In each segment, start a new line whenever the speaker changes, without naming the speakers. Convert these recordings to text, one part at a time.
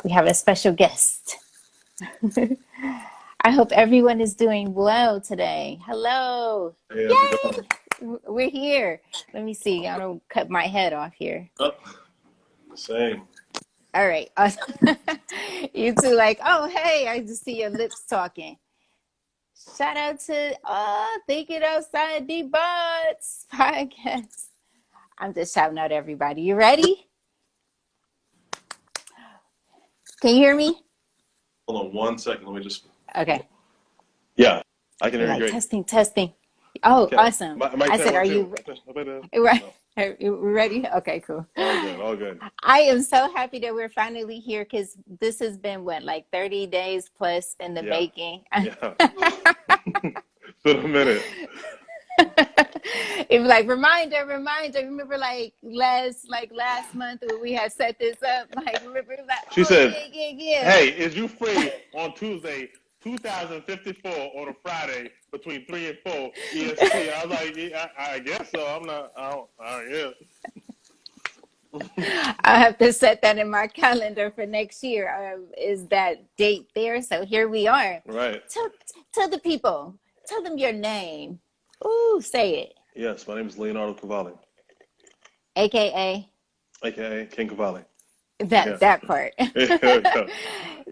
We have a special guest. I hope everyone is doing well today. Hello.
Hey, how's it
Yay!
going?
We're here. Let me see. I don't cut my head off here.
Oh, same.
All right. Awesome. You two like, oh, hey, I just see your lips talking. Shout out to Thinking Outside the Box podcast. I'm just shouting out everybody. You ready? Can you hear me?
Hold on 1 second. Let me just.
Okay.
Yeah, I can
You're
hear you
like
great.
testing. Oh,
Okay.
awesome.
Mic
I
check
said, are
one, two.
you right?
No,
Are you ready? Okay, cool.
all good, all good.
I am so happy that we're finally here because this has been what, like 30 days plus in the
Yeah,
making.
yeah. It's been a minute.
It was like reminder. Remember last month when we had set this up? Like remember it was like,
She
oh
said,
yeah.
"Hey, is you free on Tuesday, 2054 on a Friday between 3 and 4 EST?" I was like, yeah, I guess so. I'm not. Yeah.
I have to set that in my calendar for next year. Is that date there? So here we are.
Right.
Tell, tell the people. Tell them your name. Ooh, say it.
Yes, my name is Leonardo Cavalli,
AKA
aka King Cavalli. Yeah.
that part.
Yeah.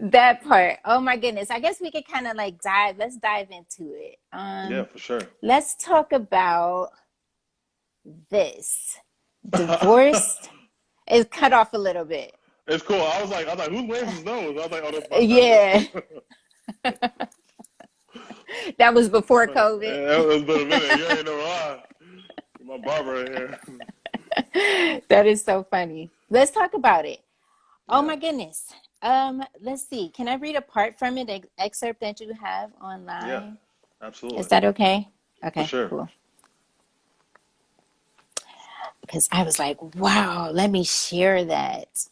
That part. Oh my goodness. I guess we could kind of like let's dive into it.
Yeah, for sure.
Let's talk about this. Divorced is cut off a little bit.
It's cool. I was like, whose waves is those? I was like, oh, that's my
Yeah.
cousin.
That was before
Yeah,
COVID.
it's been a minute. You ain't know why. My barber in here.
That is so funny. Let's talk about it. Oh
Yeah,
my goodness. Let's see. Can I read a part from it, excerpt that you have
yeah,
online? Is
absolutely,
that okay?
for
Okay,
sure.
cool. Because I was like, wow, let me share that.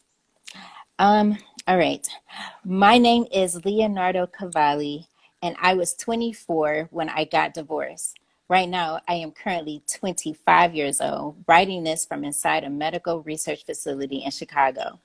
Um, all right. My name is Leonardo Cavalli, and I was 24 when I got divorced. Right now, I am currently 25 years old, writing this from inside a medical research facility in Chicago.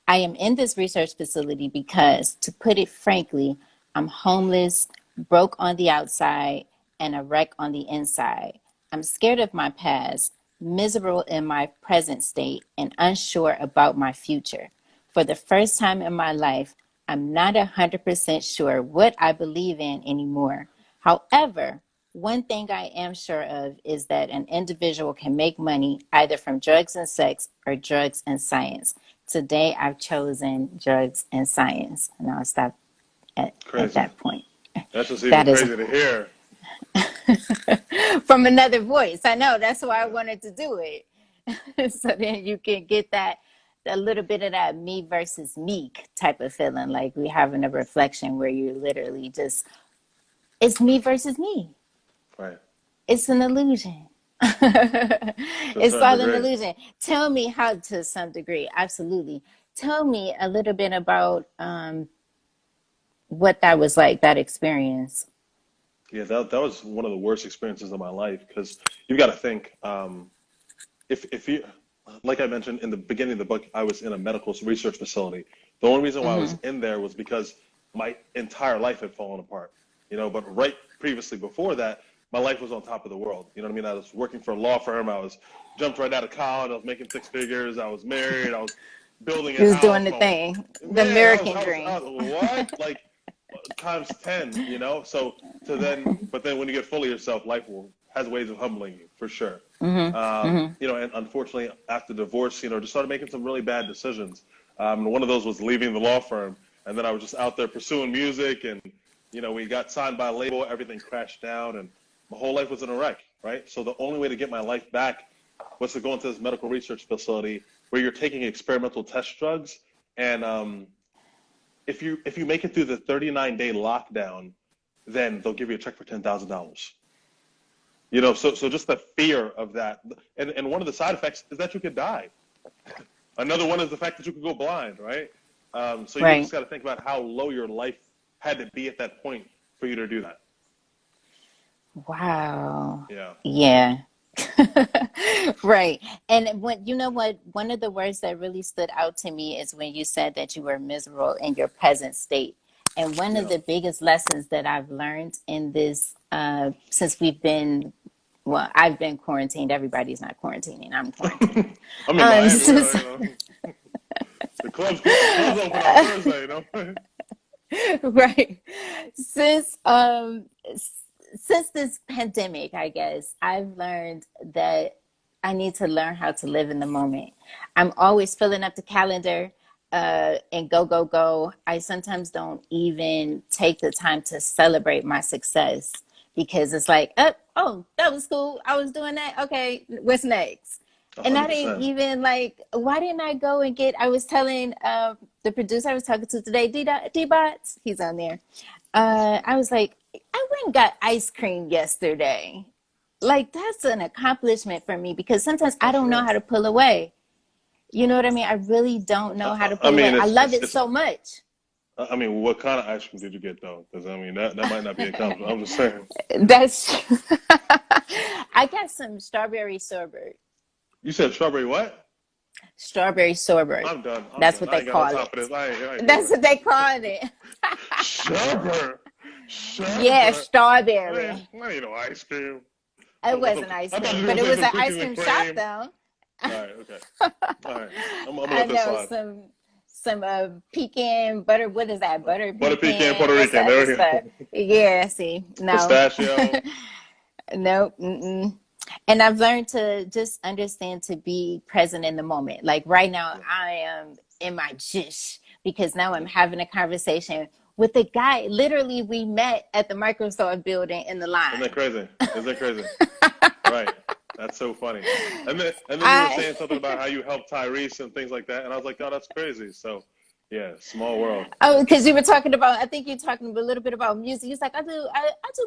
I am in this research facility because, to put it frankly, I'm homeless, broke on the outside, and a wreck on the inside. I'm scared of my past, miserable in my present state, and unsure about my future. For the first time in my life, I'm not 100% sure what I believe in anymore. However, one thing I am sure of is that an individual can make money either from drugs and sex or drugs and science. Today, I've chosen drugs and science, and I'll stop at
Crazy.
that point.
That's just even
That is
crazy to hear.
from another voice. I know that's why I wanted to do it. So then you can get that a little bit of that me versus meek type of feeling, like we having a reflection where you literally just it's me versus me.
Right.
It's an illusion.
To a
It's
certain
all an
degree.
illusion. Tell me how to some degree. Absolutely. Tell me a little bit about what that was like, that experience.
Yeah, that was one of the worst experiences of my life because you've got to think. If you, like I mentioned in the beginning of the book, I was in a medical research facility. The only reason why I was
Hmm.
in there was because my entire life had fallen apart. But right previously before that, my life was on top of the world. You know what I mean? I was working for a law firm. I was jumped right out of college. I was making six figures. I was married. I was building a
You was doing
house.
the thing, the
Man,
American dream.
I was what? Like times 10, So but then when you get fully yourself, life has ways of humbling you for sure.
Hmm. Hmm.
And unfortunately, after divorce, just started making some really bad decisions. One of those was leaving the law firm, and then I was just out there pursuing music, and we got signed by a label, everything crashed down, and my whole life was in a wreck, right? So the only way to get my life back was to go into this medical research facility where you're taking experimental test drugs, and if you make it through the 39-day lockdown, then they'll give you a check for $10,000. So just the fear of that, and one of the side effects is that you could die. Another one is the fact that you could go blind, right? So you
Right.
just got to think about how low your life had to be at that point for you to do that.
Wow.
Yeah,
Yeah. Right. And when you know what, one of the words that really stood out to me is when you said that you were miserable in your present state. And one of
Yeah.
the biggest lessons that I've learned in this, since we've been, well, I've been quarantined. Everybody's not quarantining. I'm quarantined.
I'm in Miami.
Since,
The clubs open on Thursday, you know.
right. Since since this pandemic, I guess I've learned that I need to learn how to live in the moment. I'm always filling up the calendar and go, go, go. I sometimes don't even take the time to celebrate my success because it's like, oh, that was cool. I was doing that. Okay, what's next? And I didn't
100%.
even like, why didn't I go and get, I was telling the producer I was talking to today, D-Bots, he's on there. I was like, I went and got ice cream yesterday. Like, that's an accomplishment for me because sometimes I
That's
don't know
real.
how to pull away. You know what I mean? I really don't know how to
I
pull away.
mean,
I love it so much.
I mean, what kind of ice cream did you get though? Because I mean, that might not be a compliment. I'm just saying.
That's I got some strawberry sorbet.
You said strawberry what?
Strawberry sorbet.
I'm done. I'm
That's
done.
what
I
they
ain't got no
call
time for
it.
this. I ain't doing
That's
it.
what they called it.
Sherbet.
Yeah,
Sherbet.
strawberry.
I ain't no ice cream.
It wasn't ice
I thought
cream,
you were
but
gonna
it
say
was
some
an ice
cookies and
cream shop
cream.
though.
All right, okay. All right. I'm gonna
I
let this
know
slide.
some pecan butter. What is that? Butter
Butter pecan,
pecan.
Puerto
What's the
Rican.
other
There we
stuff?
go.
Yeah, see, no,
Pistachio.
no. Mm-mm. And I've learned to just understand to be present in the moment. Like right now,
Yeah,
I am in my jish because now I'm
yeah.
having a conversation with a guy. Literally, we met at the Microsoft building in the
Isn't that
line.
crazy? Isn't that crazy? Right. That's so funny. And then you were
I
saying something about how you helped Tyrese and things like that, and I was like, oh, that's crazy. So, yeah, small world.
Oh, because you were talking about, I think you're talking a little bit about music. He's like, I do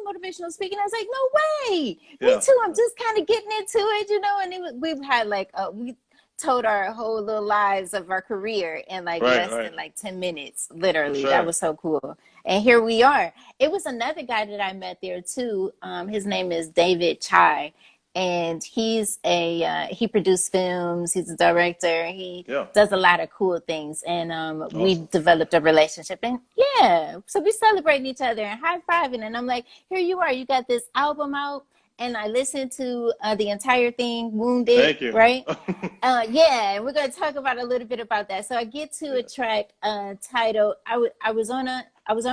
motivational speaking. I was like, no way. Me
Yeah,
too. I'm just kind of getting into it, you know. And we've had like, we told our whole little lives of our career in like
right,
less
right,
than like 10 minutes,
for
literally. That
sure.
was so cool. And here we are. It was another guy that I met there too. His name is David Chai, and he produced films. He's a director. He
Yeah,
does a lot of cool things, and
awesome.
we've developed a relationship. And yeah, so we celebrating each other and high fiving. And I'm like, here you are. You got this album out, and I listened to the entire thing, Wounded,
Thank you.
right? Yeah, and we're gonna talk about a little bit about that. So I get to a
Yeah,
track titled I was on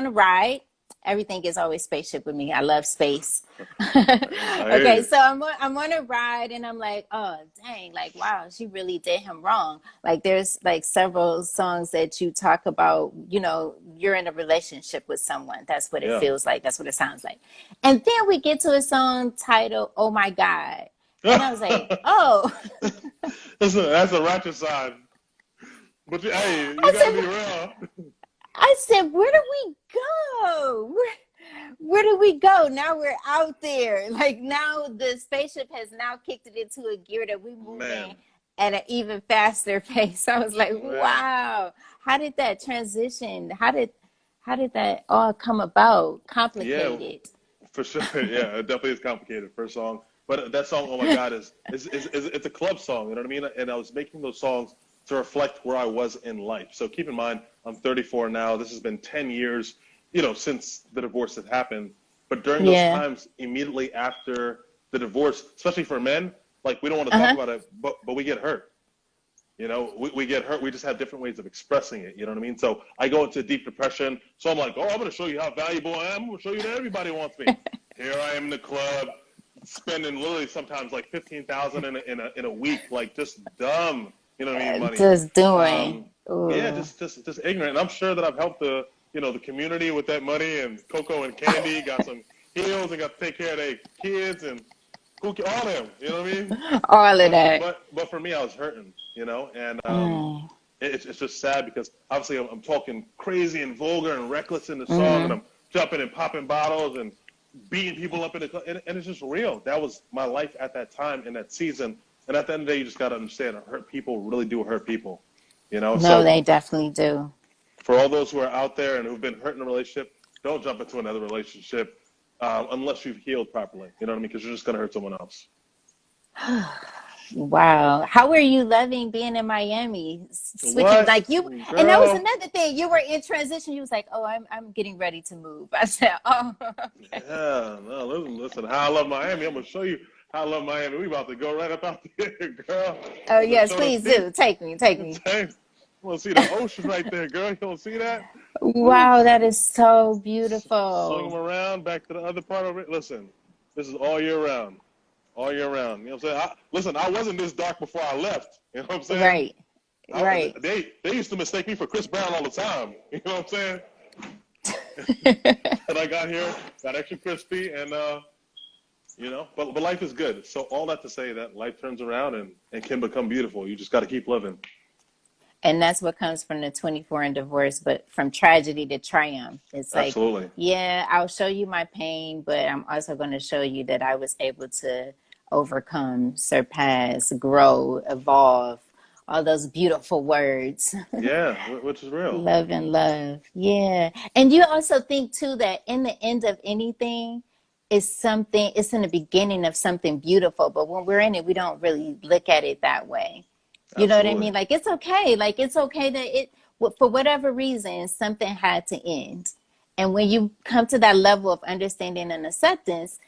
a ride. Everything is always spaceship with me. I love space.
I hear
Okay,
you.
so I'm on a ride and I'm like, oh dang, like wow, she really did him wrong. Like there's like several songs that you talk about, you know, you're in a relationship with someone. That's what it
Yeah.
feels like. That's what it sounds like. And then we get to a song titled Oh My God. And I was like, oh,
That's a ratchet side. But hey, you
I
gotta be
said,
real.
I said, where do we go? Where do we go? Now we're out there. Like now the spaceship has now kicked it into a gear that we moving
Man,
at an even faster pace. I was like,
man.
wow, how did that transition? How did that all come about?
Yeah,
Complicated.
for sure. Yeah, it definitely is complicated. First song, but that song, oh my God, is it's a club song. You know what I mean? And I was making those songs to reflect where I was in life. So keep in mind, I'm 34 now. This has been 10 years, you know, since the divorce had happened. But during those
Yeah.
times, immediately after the divorce, especially for men, like we don't want to talk
Uh-huh.
about it, but we get hurt. You know, we get hurt. We just have different ways of expressing it. You know what I mean? So I go into deep depression. So I'm like, oh, I'm going to show you how valuable I am. I'm going to show you that everybody wants me. Here I am in the club, spending literally sometimes like 15,000 in a week, like just dumb. You know what I mean? Money.
Just doing.
Um, yeah,
Ooh.
just ignorant. And I'm sure that I've helped the community with that money, and Coco and Candy got some heels and got to take care of their kids and all them. You know what I mean?
All of
But
that.
but for me, I was hurting, and
Mm.
it's just sad because obviously I'm talking crazy and vulgar and reckless in the song, and
Mm-hmm.
I'm jumping and popping bottles and beating people up in the club, and it's just real. That was my life at that time in that season. And at the end of the day, you just got to understand, hurt people really do hurt people,
No,
So
they definitely do.
for all those who are out there and who've been hurt in a relationship, don't jump into another relationship unless you've healed properly. You know what I mean? Because you're just going to hurt someone else.
Wow. How are you loving being in Miami? Switching
What,
like you, and that was
girl?
another thing. You were in transition. You was like, "Oh, I'm getting ready to move." I said, "Oh, okay."
Yeah, no, listen, how I love Miami. I'm gonna show you how I love Miami. We about to go right up out there, girl.
Oh,
I'm gonna
yes,
show the
please
peeps.
do. Take me, take me.
Dang, you wanna see the ocean right there, girl? You don't see that? Woo.
Wow, that is so
Swing them
beautiful.
around back to the other part of it. Listen, this is all year round. All year round. You know what I'm saying? Listen, I wasn't this dark before I left. You know what I'm saying?
Right, right.
They used to mistake me for Chris Brown all the time. You know what I'm saying? And I got here, got extra crispy, and but life is good. So all that to say that life turns around and can become beautiful. You just got to keep living.
And that's what comes from the 24 and divorce, but from tragedy to triumph. It's like,
Absolutely.
yeah, I'll show you my pain, but I'm also going to show you that I was able to overcome, surpass, grow, evolve, all those beautiful words.
Yeah, which is real.
Love and love. Yeah. And you also think too that in the end of anything is something, it's in the beginning of something beautiful, but when we're in it, we don't really look at it that way. You know what I
Absolutely.
mean? Like it's okay. Like it's okay that for whatever reason, something had to end. And when you come to that level of understanding and acceptance,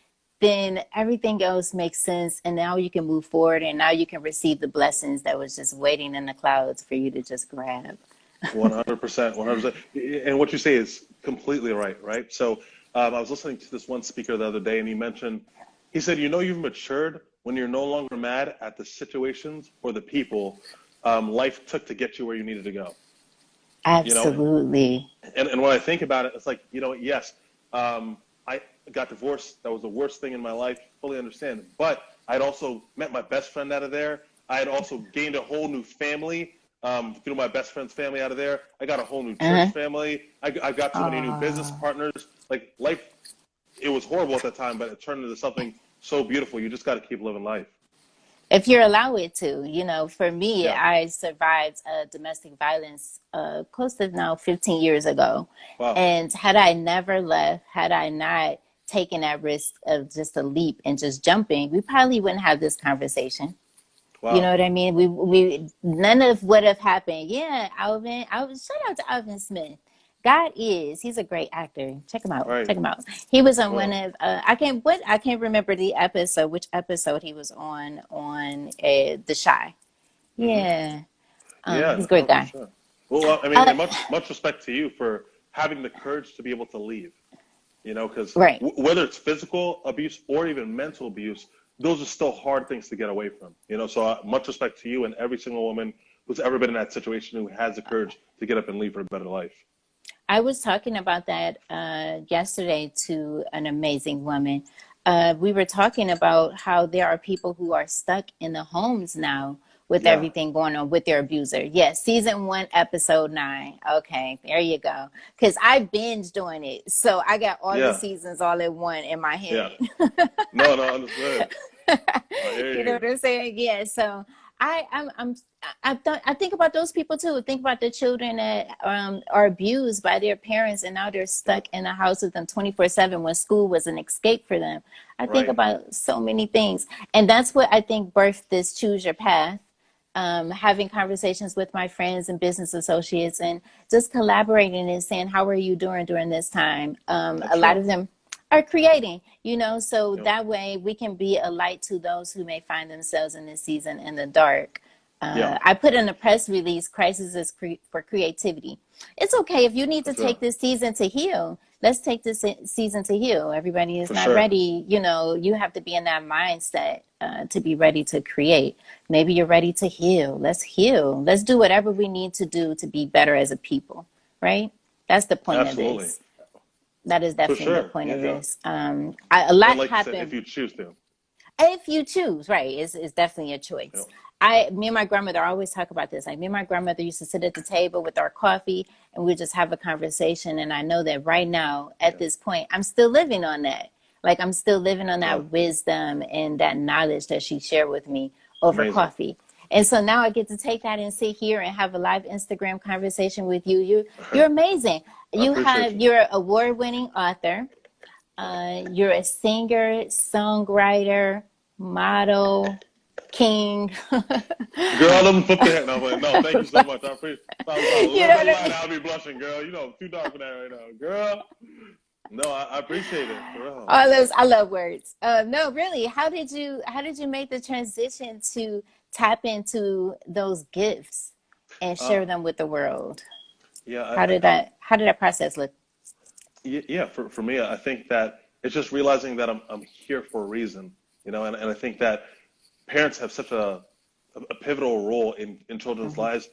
then everything else makes sense. And now you can move forward and now you can receive the blessings that was just waiting in the clouds for you to just grab.
100%, 100%. And what you say is completely right, right? So I was listening to this one speaker the other day, and he said, you've matured when you're no longer mad at the situations or the people life took to get you where you needed to go. You know,
Absolutely.
and when I think about it, it's like, yes, I got divorced. That was the worst thing in my life. Fully understand. But I'd also met my best friend out of there. I had also gained a whole new family through my best friend's family out of there. I got a whole new church
Uh-huh.
family. I got so many new business
Oh.
partners. Like life, it was horrible at that time, but it turned into something so beautiful. You just got to keep living life.
If you allow it to, for me,
Yeah.
I survived domestic violence close to now 15 years ago.
Wow.
And had I never left, had I not taken that risk of just a leap and just jumping, we probably wouldn't have this conversation. You know
Wow.
what I mean? We none of would have happened. Yeah, Alvin. I was shout out to Alvin Smith. He's a great actor. Check him out.
Right.
Check him out. He was on one
Well.
of I can't remember the episode, which episode he was on The Shy.
Hmm.
Yeah.
Yeah.
He's a great
No, for
guy.
sure. Well, I mean,
Uh,
and much respect to you for having the courage to be able to leave. Because
right.
whether it's physical abuse or even mental abuse, those are still hard things to get away from. So much respect to you and every single woman who's ever been in that situation who has the courage to get up and leave for a better life.
I was talking about that yesterday to an amazing woman. We were talking about how there are people who are stuck in the homes now with
Yeah.
everything going on with their abuser. Yes, season 1, episode 9. Okay, there you go. Because I binged on it. So I got all the
Yeah.
seasons all in one in my
Yeah.
head.
No, understood. I hear
You know
you.
what I'm saying? Yeah. So I think about those people too. Think about the children that are abused by their parents and now they're
Yeah.
stuck in the house with them 24/7 when school was an escape for them. I think
Right.
about so many things, and that's what I think birthed this Choose Your Path. Having conversations with my friends and business associates and just collaborating and saying, how are you doing during this time? A
That's
lot
real.
of them are creating, so
Yep.
that way we can be a light to those who may find themselves in this season in the dark.
Yeah.
I put in a press release, crisis is for creativity. It's okay if you need to
That's real.
take this season to heal. Let's take this season to heal. Everybody is
For
not
sure.
ready. You have to be in that mindset to be ready to create. Maybe you're ready to heal. Let's heal. Let's do whatever we need to do to be better as a people, right? That's the point of
Absolutely.
this. That is
For
definitely the
sure.
point of
Yeah.
this. A
And
lot
like you said, if
happened
you choose to.
if you choose, right? It's definitely a choice.
Yep.
Me and my grandmother always talk about this. Like me and my grandmother used to sit at the table with our coffee and we just have a conversation. And I know that right now at
Yeah.
this point, I'm still living on that. Like I'm still living on
Yeah.
that wisdom and that knowledge that she shared with me over
Amazing.
coffee. And so now I get to take that and sit here and have a live Instagram conversation with you. You're amazing.
I appreciate you.
You're an award-winning author. You're a singer, songwriter, model. king.
Girl, let me flip the hair. No, but no, thank you so much. I appreciate it. If I was a
You
little
know
bit
what I
light,
mean?
I'll be blushing, girl. You know, too dark for that right now. Girl. No, I appreciate it. For real.
All those, I love words. No, really, how did you make the transition to tap into those gifts and
Uh,
share them with the world?
yeah,
How did that process look?
yeah. For me, I think that it's just realizing that I'm here for a reason, you know, and I think that parents have such a pivotal role in children's
Hmm.
lives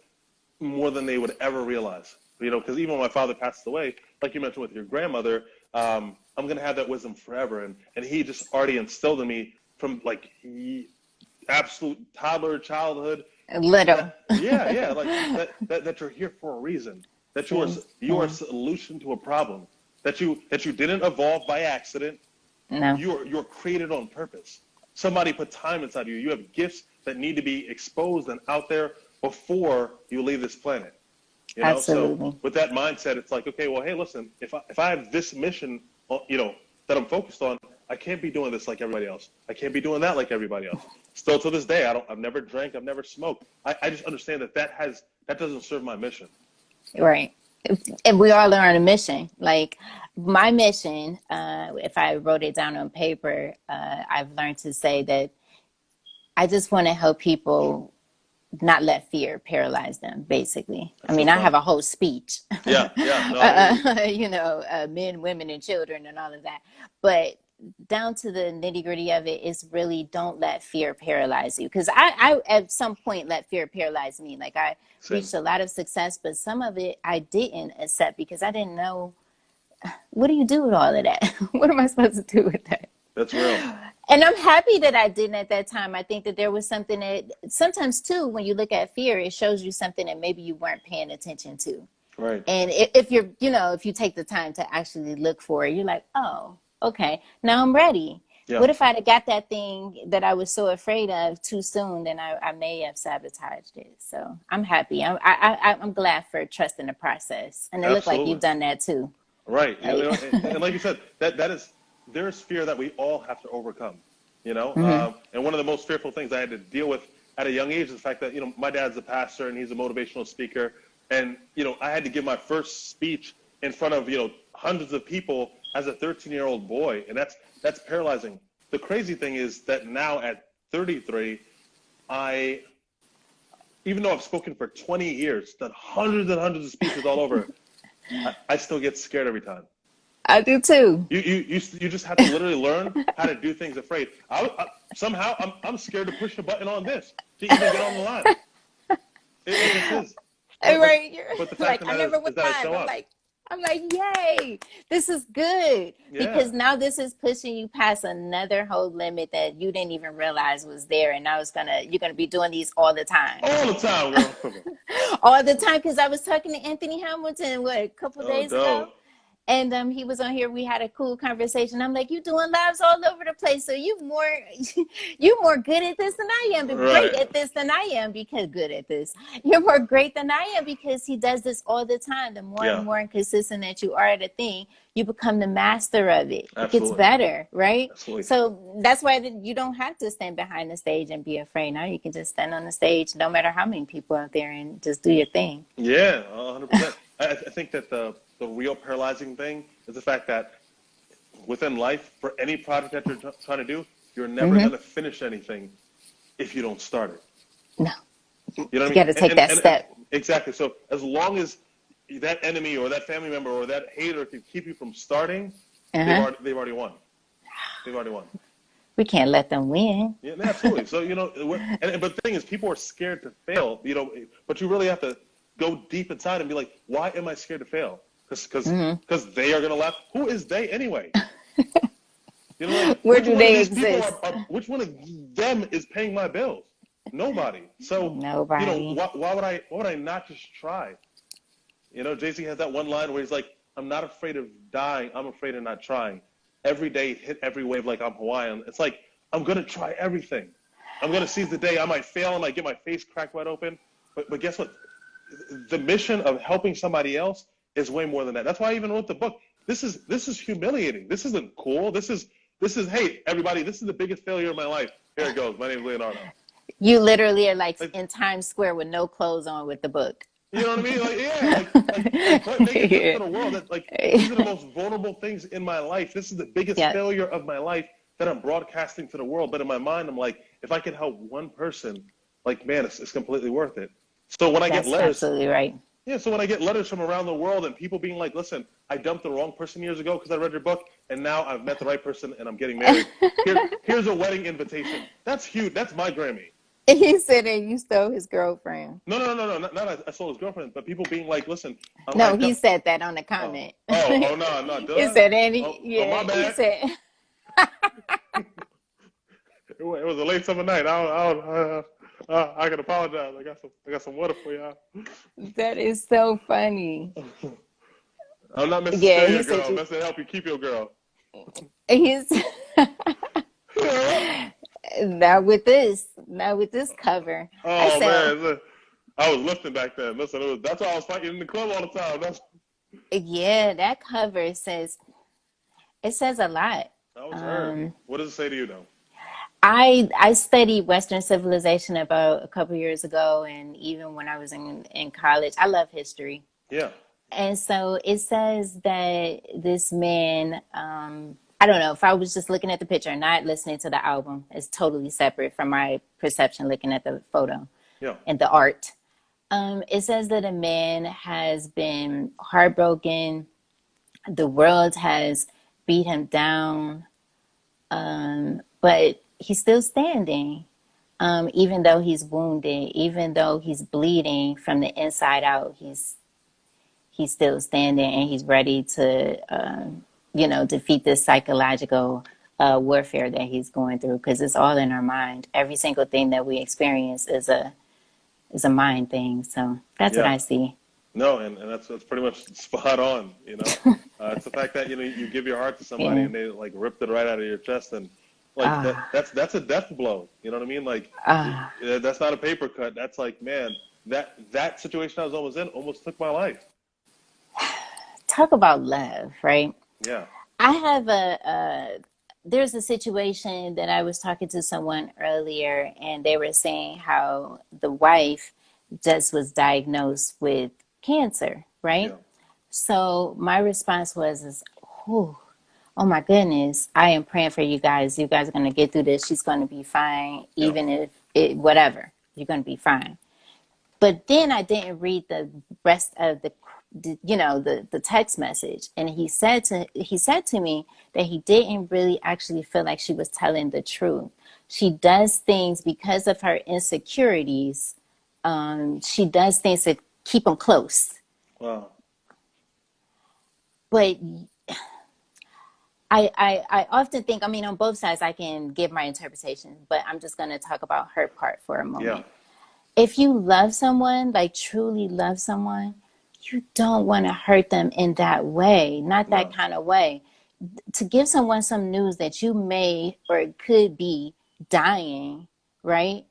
more than they would ever realize. You know, because even when my father passed away, like you mentioned with your grandmother, I'm gonna have that wisdom forever, and he just already instilled in me from like absolute toddler childhood.
Little.
That yeah, like that you're here for a reason. That
See,
you are a
yeah,
solution to a problem. That you didn't evolve by accident.
no,
You're created on purpose. Somebody put time inside you. You have gifts that need to be exposed and out there before you leave this planet. You know, so
absolutely.
with that mindset, it's like, okay, well, hey, listen, if I have this mission, you know, that I'm focused on, I can't be doing this like everybody else. I can't be doing that like everybody else. Still to this day, I've never drank, I've never smoked. I just understand that doesn't serve my mission.
Right. And we all are on a mission. Like my mission, if I wrote it down on paper, I've learned to say that I just want to help people not let fear paralyze them, basically. I
That's so
mean, I have
fun.
a whole speech,
Yeah, no, I hear you.
you know, men, women, and children, and all of that. But down to the nitty gritty of it is really don't let fear paralyze you. Because I, at some point, let fear paralyze me. Like I
Same.
reached a lot of success, but some of it I didn't accept because I didn't know what do you do with all of that? What am I supposed to do with that?
That's real.
And I'm happy that I didn't at that time. I think that there was something that sometimes too, when you look at fear, it shows you something that maybe you weren't paying attention to.
Right.
And if you're, you know, if you take the time to actually look for it, you're like, oh, okay, now I'm ready.
Yeah.
What if I'd have got that thing that I was so afraid of too soon? Then I may have sabotaged it. So I'm happy. I'm glad for trusting the process. And it looked like
Absolutely.
you've done that too.
Right. You
Like,
know, and like you said, that is there's fear that we all have to overcome. You know,
hmm.
and one of the most fearful things I had to deal with at a young age is the fact that, you know, my dad's a pastor and he's a motivational speaker, and you know I had to give my first speech in front of, you know, hundreds of people as a 13-year-old boy, and that's paralyzing. The crazy thing is that now at 33, I even though I've spoken for 20 years, done hundreds and hundreds of speeches all over, I still get scared every time.
I do too.
You just have to literally learn how to do things afraid. Somehow I'm scared to push the button on this to even get on the line. It just is.
Right. You're
But the fact
like,
of
I
the matter
never
is
would
that I
mind.
show up.
I'm like, yay, this is good.
Yeah,
Because now this is pushing you past another whole limit that you didn't even realize was there. And now you're gonna be doing these all the time.
all the time, girl.
All the time. Because I was talking to Anthony Hamilton, a couple
Oh,
days ago?
dope.
And he was on here. We had a cool conversation. I'm like, you doing lives all over the place. So you more good at this than I am, but great
Right.
at this than I am because good at this. You're more great than I am because he does this all the time. The more
Yeah,
and more consistent that you are at a thing, you become the master of it. It gets
absolutely.
better, right?
Absolutely.
So that's why you don't have to stand behind the stage and be afraid. Now you can just stand on the stage, no matter how many people out there, and just do your thing.
Yeah, 100%. I think that the real paralyzing thing is the fact that within life, for any project that you're trying to do, you're never
Hmm.
going to finish anything if you don't start it.
No,
You know what I
you
mean?
got to take that
And
step.
exactly. So as long as that enemy or that family member or that hater can keep you from starting,
Uh-huh.
they've already won. They've already won.
We can't let them win.
Yeah, absolutely. So, you know, but the thing is, people are scared to fail, you know, but you really have to go deep inside and be like, why am I scared to fail? Because they are going to laugh. Who is they anyway? You know, like,
Where
which
do
one of
they
these people
exist?
which one of them is paying my bills? Nobody. So, you know,
Nobody.
why would I not just try? You know, Jay-Z has that one line where he's like, I'm not afraid of dying. I'm afraid of not trying. Every day, hit every wave like I'm Hawaiian. It's like, I'm going to try everything. I'm going to seize the day. I might fail. I might get my face cracked wide open. But guess what? The mission of helping somebody else is way more than that. That's why I even wrote the book. This is humiliating. This isn't cool. This is hey, everybody, this is the biggest failure of my life. Here it goes. My name is Leonardo.
You literally are like
Like,
in Times Square with no clothes on with the book.
you know what I mean? Like, yeah, like make a gift
Yeah.
to the world. That like these are the most vulnerable things in my life. This is the biggest
Yeah,
failure of my life that I'm broadcasting to the world. But in my mind, I'm like, if I can help one person, like, man, it's completely worth it. So when I get
that's
letters,
absolutely right.
yeah, so when I get letters from around the world and people being like, listen, I dumped the wrong person years ago because I read your book, and now I've met the right person and I'm getting married. Here's a wedding invitation. That's huge. That's my Grammy.
He said that you stole his girlfriend.
No, not I stole his girlfriend, but people being like, listen, I
No, he
dumped.
said that on the
Oh,
comment.
no, did
He
I?
said any,
Oh, my
yeah, he
bad.
said
It was a late summer night. I can apologize. I got some water for y'all.
that is so funny.
I'm not Mr.
Yeah,
Steal
he
Your
said
Girl. I'm
you.
Mr. Help You Keep Your Girl.
He's not with this cover. I
Oh
said,
man, look, I was lifting back then. Listen, that's why I was fighting in the club all the time.
yeah, that cover says a lot.
I was hurt.
Um,
What does it say to you though?
I studied Western civilization about a couple years ago, and even when I was in college, I love history.
Yeah,
And so it says that this man, I don't know if I was just looking at the picture, not listening to the album, it's totally separate from my perception looking at the photo
yeah,
and the art. It says that a man has been heartbroken, the world has beat him down, but he's still standing. Even though he's wounded, even though he's bleeding from the inside out, he's still standing and he's ready to, defeat this psychological warfare that he's going through because it's all in our mind. Every single thing that we experience is a mind thing. So that's what
yeah.
I see.
No, and that's pretty much spot on. It's the fact that you give your heart to somebody
Yeah.
and they like ripped it right out of your chest and like
Ah,
that's a death blow. You know what I mean? Like
ah.
that's not a paper cut. That's like, man, that situation I was almost in almost took my life.
Talk about love, right?
Yeah,
I have there's a situation that I was talking to someone earlier, and they were saying how the wife just was diagnosed with cancer, right?
yeah,
So my response is, oh, oh my goodness, I am praying for you guys. You guys are going to get through this. She's going to be fine,
yeah,
even if whatever, you're going to be fine. But then I didn't read the rest of the text message, and he said to me that he didn't really actually feel like she was telling the truth. She does things because of her insecurities. She does things to keep him close.
wow,
But I often think, I mean, on both sides, I can give my interpretation, but I'm just going to talk about her part for a
yeah,
moment. If you love someone, like truly love someone, you don't want to hurt them in that way, not that
no,
kind of way. To give someone some news that you may or could be dying, right?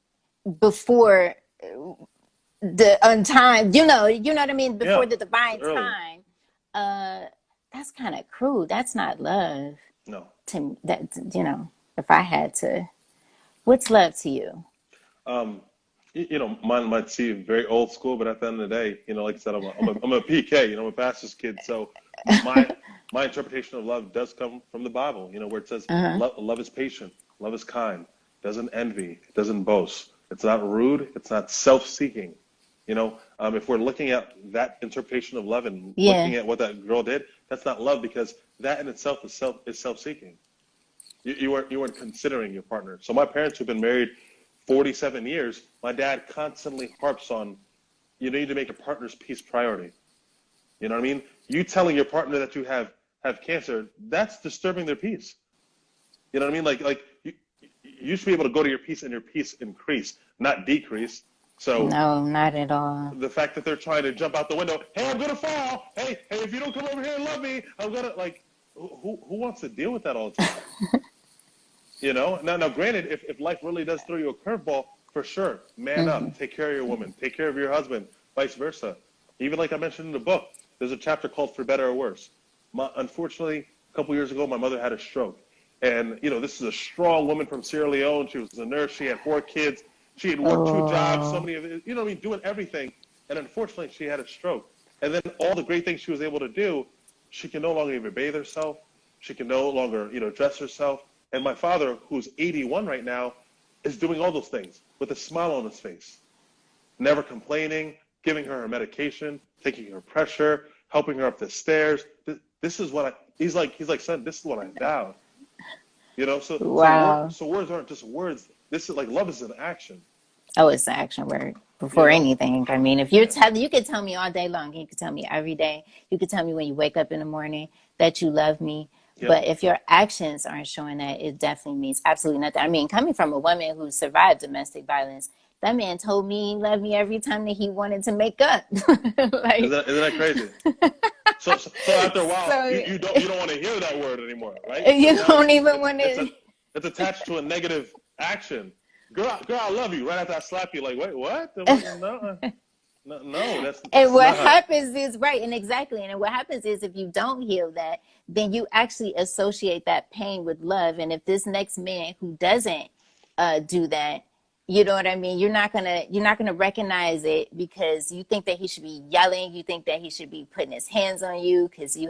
Before the untime, you know what I mean? Before
yeah,
the
it's
divine
early.
time, that's kind of cruel. That's not love
No,
to me. That, if I had to, what's love to you?
um, mine might seem very old school, but at the end of the day, like I said, I'm a PK. I'm a pastor's kid, so my interpretation of love does come from the Bible. Where it says
Uh-huh.
love is patient, love is kind, doesn't envy, it doesn't boast, it's not rude, it's not self-seeking. If we're looking at that interpretation of love and
Yeah.
looking at what that girl did, that's not love because that in itself is self-seeking. You weren't considering your partner. So my parents who've been married 47 years, my dad constantly harps on you need to make a partner's peace priority. You know what I mean? You telling your partner that you have cancer, that's disturbing their peace. You know what I mean? Like you should be able to go to your peace and your peace increase, not decrease. So
No, not at all.
the fact that they're trying to jump out the window, hey, I'm gonna fall. Hey, if you don't come over here and love me, I'm gonna like. Who wants to deal with that all the time? Now granted, if life really does throw you a curveball, for sure, man
Hmm.
up, take care of your woman, take care of your husband, vice versa. Even like I mentioned in the book, there's a chapter called For Better or Worse. Unfortunately, a couple years ago, my mother had a stroke. And, this is a strong woman from Sierra Leone. She was a nurse. She had 4 kids. She had worked 2 jobs, so
Oh,
many of it, you know what I mean, doing everything. And unfortunately, she had a stroke. And then all the great things she was able to do, she can no longer even bathe herself. She can no longer, dress herself. And my father, who's 81 right now, is doing all those things with a smile on his face, never complaining, giving her medication, taking her pressure, helping her up the stairs. This is what he's like, son, this is what I vowed.
wow.
So words aren't just words. This is like love is an action,
Oh, it's the action word
you
before
know?
anything. I mean, if you're you could tell me all day long. You could tell me every day. You could tell me when you wake up in the morning that you love me.
Yep.
But if your actions aren't showing that, it definitely means absolutely nothing. I mean, coming from a woman who survived domestic violence, that man told me he loved me every time that he wanted to make up. Like,
Isn't that crazy? So after a while,
so
you don't want to hear that word anymore, right? Because
you
now
don't even want
it's
to.
it's attached to a negative action. Girl, I love you. Right after I slap you, like, wait, what? No,
And
that's
what
not.
happens is, right, and exactly, and what happens is if you don't heal that, then you actually associate that pain with love. And if this next man who doesn't do that, you know what I mean, you're not gonna recognize it because you think that he should be yelling, you think that he should be putting his hands on you because you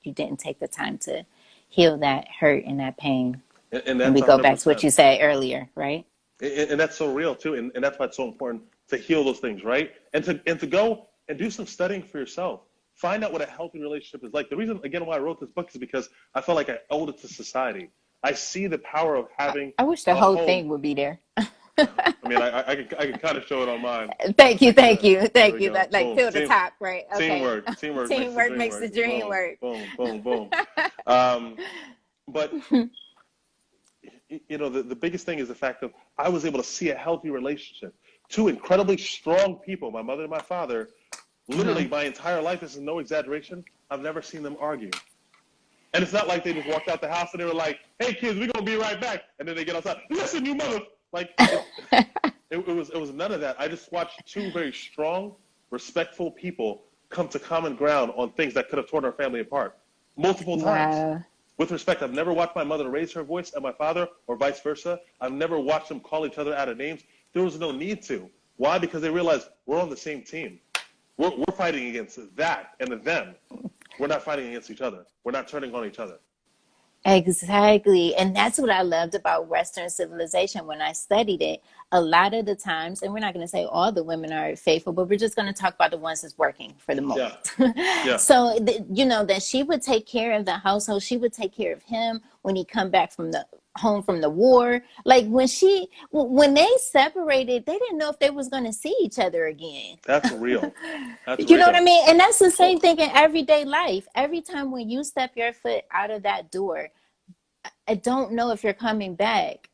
didn't take the time to heal that hurt and that pain.
And
And
that's
we go back to what
100%.
you said earlier, right?
And that's so real too, and that's why it's so important to heal those things, right? And to go and do some studying for yourself. Find out what a healthy relationship is like. The reason, again, why I wrote this book is because I felt like I owed it to society. I see the power of having
I wish the
a
whole
home.
thing would be there.
I mean, I could kind of show it on mine.
Thank you,
Like,
thank you,
there
thank
we
you.
go.
Like
Boom.
fill the top, right? Okay.
Teamwork makes the
Teamwork
dream
makes the
work.
dream
Boom,
work.
boom, boom, boom. Um, but the biggest thing is the fact that I was able to see a healthy relationship. Two incredibly strong people, my mother and my father. Literally,
Mhm.
my entire life, this is no exaggeration, I've never seen them argue. And it's not like they just walked out the house and they were like, "Hey kids, we're gonna be right back," and then they get outside. Listen, you mother! Like it was none of that. I just watched two very strong, respectful people come to common ground on things that could have torn our family apart multiple times.
Wow.
With respect, I've never watched my mother raise her voice at my father or vice versa. I've never watched them call each other out of names. There was no need to. Why? Because they realized we're on the same team. We're fighting against that and them. We're not fighting against each other. We're not turning on each other.
Exactly. And that's what I loved about Western civilization when I studied it. A lot of the times, and we're not going to say all the women are faithful, but we're just going to talk about the ones that's working for the
Yeah,
moment.
yeah.
So, that she would take care of the household. She would take care of him when he come back from the home from the war. Like when they separated, they didn't know if they was going to see each other again.
That's real. That's
You know what I
real.
mean? And that's the same
Oh,
thing in everyday life. Every time when you step your foot out of that door, I don't know if you're coming back.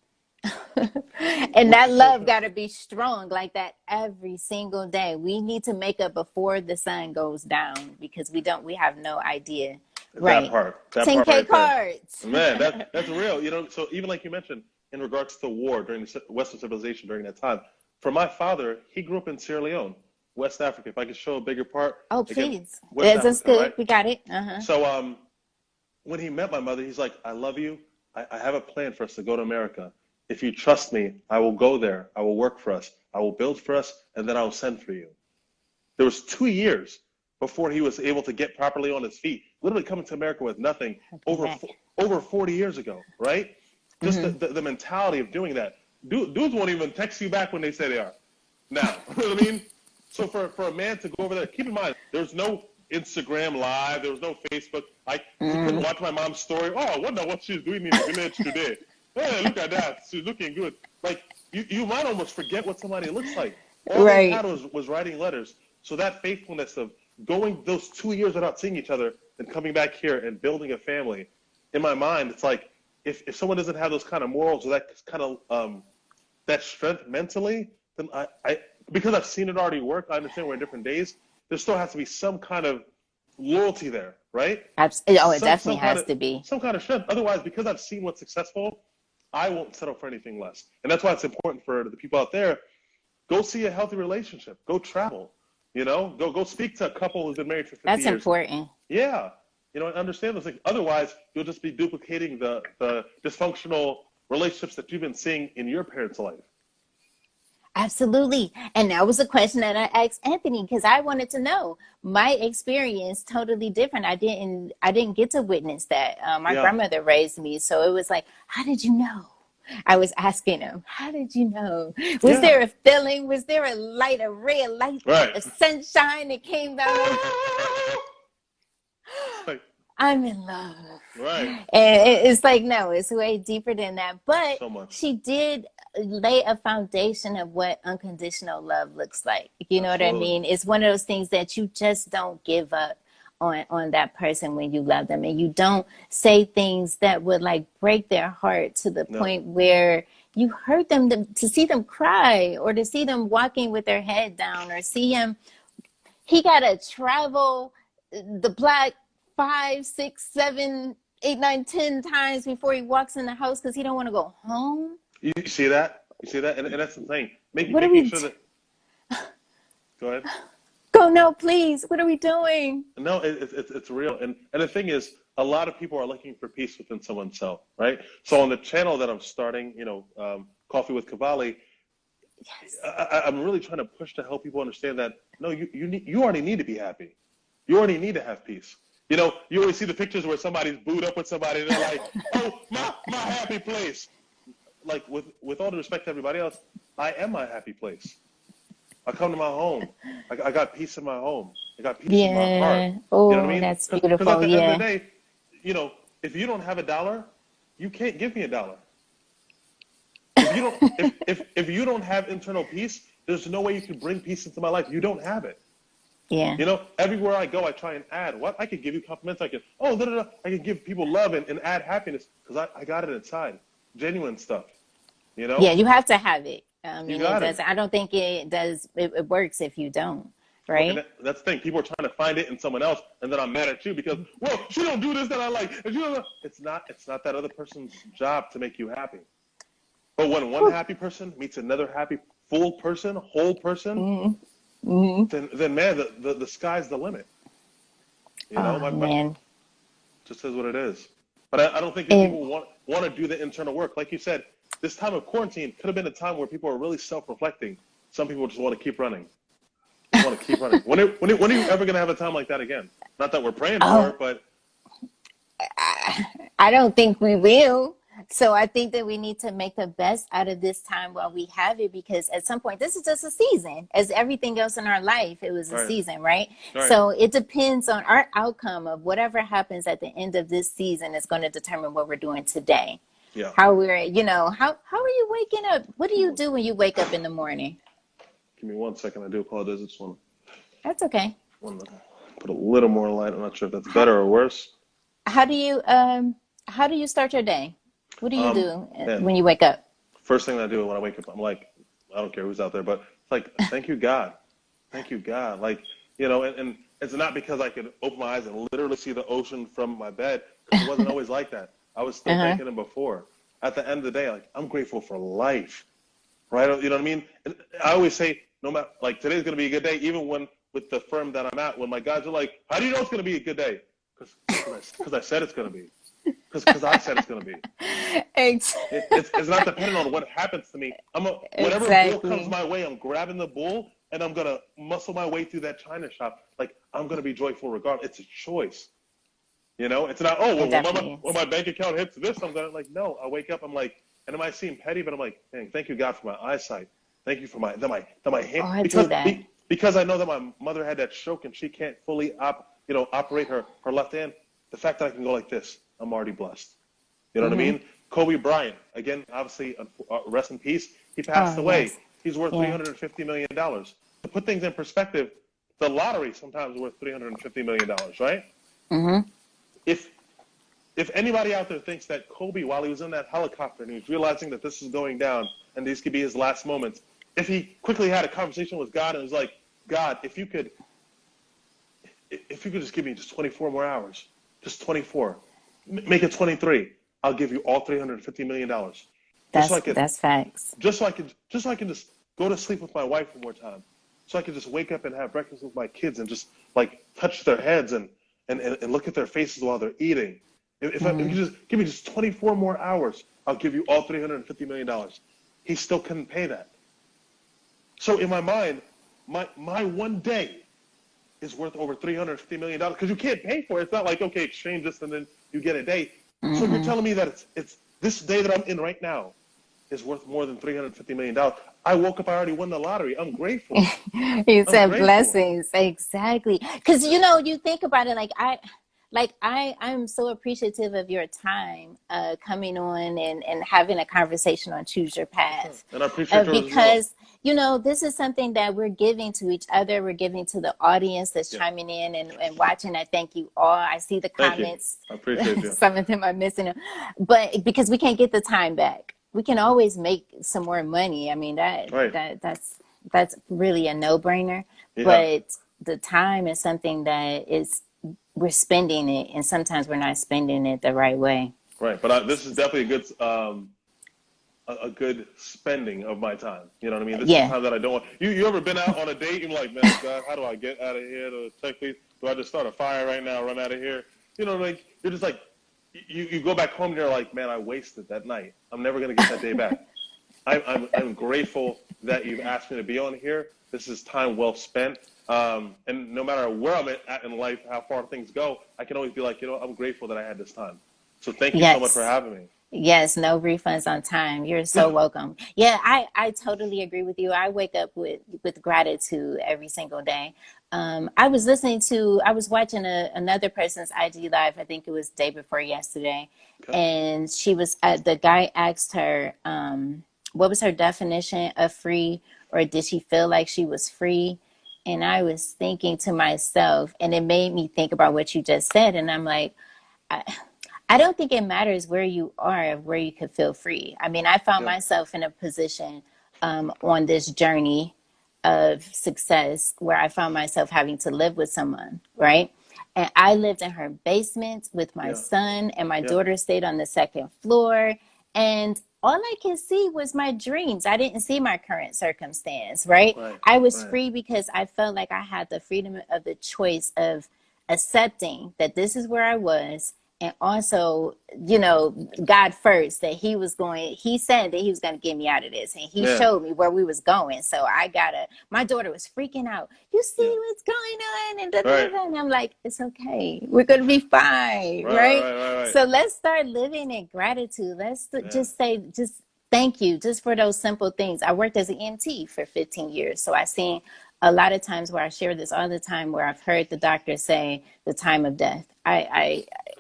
And
which
that
is so
love
true.
got to be strong like that every single day. We need to make up before the sun goes down because we have no idea. Right.
That part
10K
right there.
cards.
Man, that's real. So even like you mentioned, in regards to the war during the Western civilization during that time, for my father, he grew up in Sierra Leone, West Africa. If I could show a bigger part,
Oh,
again,
please.
West
That's
Africa,
good.
right?
We got it. Uh-huh.
So when he met my mother, he's like, "I love you. I have a plan for us to go to America. If you trust me, I will go there. I will work for us. I will build for us, and then I will send for you." There was 2 years before he was able to get properly on his feet. Literally coming to America with nothing over
Back.
over 40 years ago, right? Just
Mm-hmm.
the mentality of doing that. Dudes won't even text you back when they say they are. Now, you know what I mean? So for a man to go over there, keep in mind, there's no Instagram Live, there was no Facebook. He couldn't
Mm-hmm.
watch my mom's story. Oh, I wonder what she's doing in the village today. Hey, look at that. She's looking good. Like, you might almost forget what somebody looks like. All they
Right.
had was writing letters. So that faithfulness of going those 2 years without seeing each other and coming back here and building a family, in my mind, it's like, if someone doesn't have those kind of morals or that kind of that strength mentally, then I because I've seen it already work. I understand we're in different days. There still has to be some kind of loyalty there, right?
Oh, it
Some
definitely
some kind
has
of
to be.
some kind of strength. Otherwise, because I've seen what's successful, I won't settle for anything less. And that's why it's important for the people out there. Go see a healthy relationship. Go travel. Go speak to a couple who's been married for 50
That's
years.
important.
Yeah. Understand those things. Otherwise, you'll just be duplicating the dysfunctional relationships that you've been seeing in your parents' life.
Absolutely. And that was a question that I asked Anthony because I wanted to know. My experience totally different. I didn't get to witness that. My
Yeah,
grandmother raised me, so it was like, how did you know? I was asking him, how did you know? Was
yeah,
there a feeling? Was there a light, a ray of light,
right.
a sunshine that came down on
Like,
I'm in love.
right.
And
Right.
it's like, no, it's way deeper than that. But
So much.
she did lay a foundation of what unconditional love looks like. You know what I
Absolutely.
mean? It's one of those things that you just don't give up on that person when you love them. And you don't say things that would like break their heart to the
No.
point where you hurt them to see them cry or to see them walking with their head down or see him he got to travel the block 5, 6, 7, 8, 9, 10 times before he walks in the house because he don't want to go home.
You see that? You see that? And that's the thing.
What are
Making
we
sure that. Go ahead.
go no please, what are we doing?
No, it's real. And the thing is, a lot of people are looking for peace within someone's self, right? So on the channel that I'm starting, Coffee with Cavalli,
Yes.
I'm really trying to push to help people understand that no, you already need to be happy. You already need to have peace. You always see the pictures where somebody's booed up with somebody and they're like, oh, my happy place. Like with all the respect to everybody else, I am my happy place. I come to my home. I got peace in my home. I got peace in my heart.
Yeah.
You know what I
Oh,
mean?
that's
Because at
beautiful.
the end of
Yeah.
the day, if you don't have $1, you can't give me $1. If you don't have internal peace, there's no way you can bring peace into my life. You don't have it.
Yeah.
Everywhere I go, I try and add. What I could give you compliments. I could I could give people love and add happiness because I got it inside, genuine stuff.
Yeah, you have to have it. I
You
mean, it
got
does.
it.
I don't think it does. It works if you don't,
And
right?
that's the thing. People are trying to find it in someone else, and then I'm mad at you because, well, she don't do this that I like. And it's not that other person's job to make you happy. But when one
Whew.
happy person meets another happy, full person, whole person,
Mm-hmm. Mm-hmm.
then man, the sky's the limit.
Oh
My
man.
just is what it is. But I don't think that
It,
people want to do the internal work. Like you said, this time of quarantine could have been a time where people are really self-reflecting. Some people just want to keep running. Just want to keep running. When are you ever going to have a time like that again? Not that we're praying for
oh,
it, but
I don't think we will. So I think that we need to make the best out of this time while we have it, because at some point, this is just a season. As everything else in our life, it was a
right,
season, right?
right,
So it depends on our outcome of whatever happens at the end of this season is going to determine what we're doing today.
yeah.
How how are you waking up? What do you do when you wake up in the morning?
Give me 1 second. I do apologize. I just
That's okay.
want to put a little more light. I'm not sure if that's
How
better or worse.
how do you um how do you start your day? What do you do
Man,
when you wake up?
first thing I do when I wake up, I'm like, I don't care who's out there, but it's like, thank you, God. Thank you, God. Like, and it's not because I could open my eyes and literally see the ocean from my bed, because it wasn't always like that. I was still
Uh-huh.
thanking him before. At the end of the day, like, I'm grateful for life, right? You know what I mean? And I always say, no matter, like, today's going to be a good day, even when with the firm that I'm at, when my guys are like, how do you know it's going to be a good day? Because I said it's going to be. Because I said it's going to be. It's not dependent on what happens to me. Whatever bull comes
Exactly.
my way, I'm grabbing the bull and I'm gonna muscle my way through that china shop. Like, I'm gonna be joyful regardless. It's a choice. It's not, oh well,
It definitely
when
is.
my bank account hits this, I'm gonna, like, no. I wake up, I'm like, and it might seem petty, but I'm like, dang, thank you, God, for my eyesight. Thank you for my
Oh,
hand,
I do that.
because I know that my mother had that stroke and she can't fully operate her left hand. The fact that I can go like this, I'm already blessed. You know what I
Mm-hmm.
mean? Kobe Bryant, again, obviously, rest in peace. He passed
Oh,
away.
yes.
He's worth
Yeah.
$350 million. To put things in perspective, the lottery sometimes is worth $350 million, right?
Mm-hmm.
If anybody out there thinks that Kobe, while he was in that helicopter and he was realizing that this is going down and these could be his last moments, if he quickly had a conversation with God and was like, God, if you could just give me just 24 more hours, just 24, make it 23. I'll give you all $350 million. Just so I could,
That's facts.
just so I can just go to sleep with my wife one more time. So I could just wake up and have breakfast with my kids and just, like, touch their heads and look at their faces while they're eating. If you
Mm-hmm.
just give me just 24 more hours, I'll give you all $350 million. He still couldn't pay that. So in my mind, my one day is worth over $350 million because you can't pay for it. It's not like, okay, exchange this and then you get a day. So you're telling me that it's this day that I'm in right now is worth more than $350 million. I woke up, I already won the lottery. I'm grateful.
You
I'm
said
grateful.
blessings. Exactly. Because, you know, you think about it I'm so appreciative of your time coming on and having a conversation on Choose Your Path.
And I appreciate yours as well.
Because, you know, this is something that we're giving to each other. We're giving to the audience that's chiming in and watching. I thank you all. I see the comments.
I appreciate you.
Some of them are missing them. But because we can't get the time back. We can always make some more money. I mean, that's really a no-brainer. Yeah. But the time is something that we're spending it, and sometimes we're not spending it the right way.
Right, but this is definitely a good spending of my time. You know what I mean? This is time that I don't want. You ever been out on a date and you're like, man, God, how do I get out of here to check these? Do I just start a fire right now, run out of here? You know, like you're just like, you go back home and you're like, man, I wasted that night. I'm never gonna get that day back. I'm grateful that you've asked me to be on here. This is time well spent. And no matter where I'm at in life, how far things go, I can always be like, you know, I'm grateful that I had this time. So thank you so much for having me.
Yes, no refunds on time. You're so welcome. Yeah, I totally agree with you. I wake up with gratitude every single day. I was watching another person's IG live. I think it was day before yesterday. Okay. And she was, the guy asked her, what was her definition of free, or did she feel like she was free? And I was thinking to myself, and it made me think about what you just said. And I'm like, I don't think it matters where you are, where you could feel free. I mean, I found myself in a position on this journey of success where I found myself having to live with someone, right? And I lived in her basement with my son, and my daughter stayed on the second floor. And all I could see was my dreams. I didn't see my current circumstance, right? I was free because I felt like I had the freedom of the choice of accepting that this is where I was. And also, you know, God first, that he said that he was going to get me out of this. And he showed me where we was going. So my daughter was freaking out. You see what's going on? And I'm like, it's okay. We're going to be fine. Right? So let's start living in gratitude. Let's just thank you just for those simple things. I worked as an EMT for 15 years. So I've seen a lot of times where I share this all the time, where I've heard the doctor say the time of death.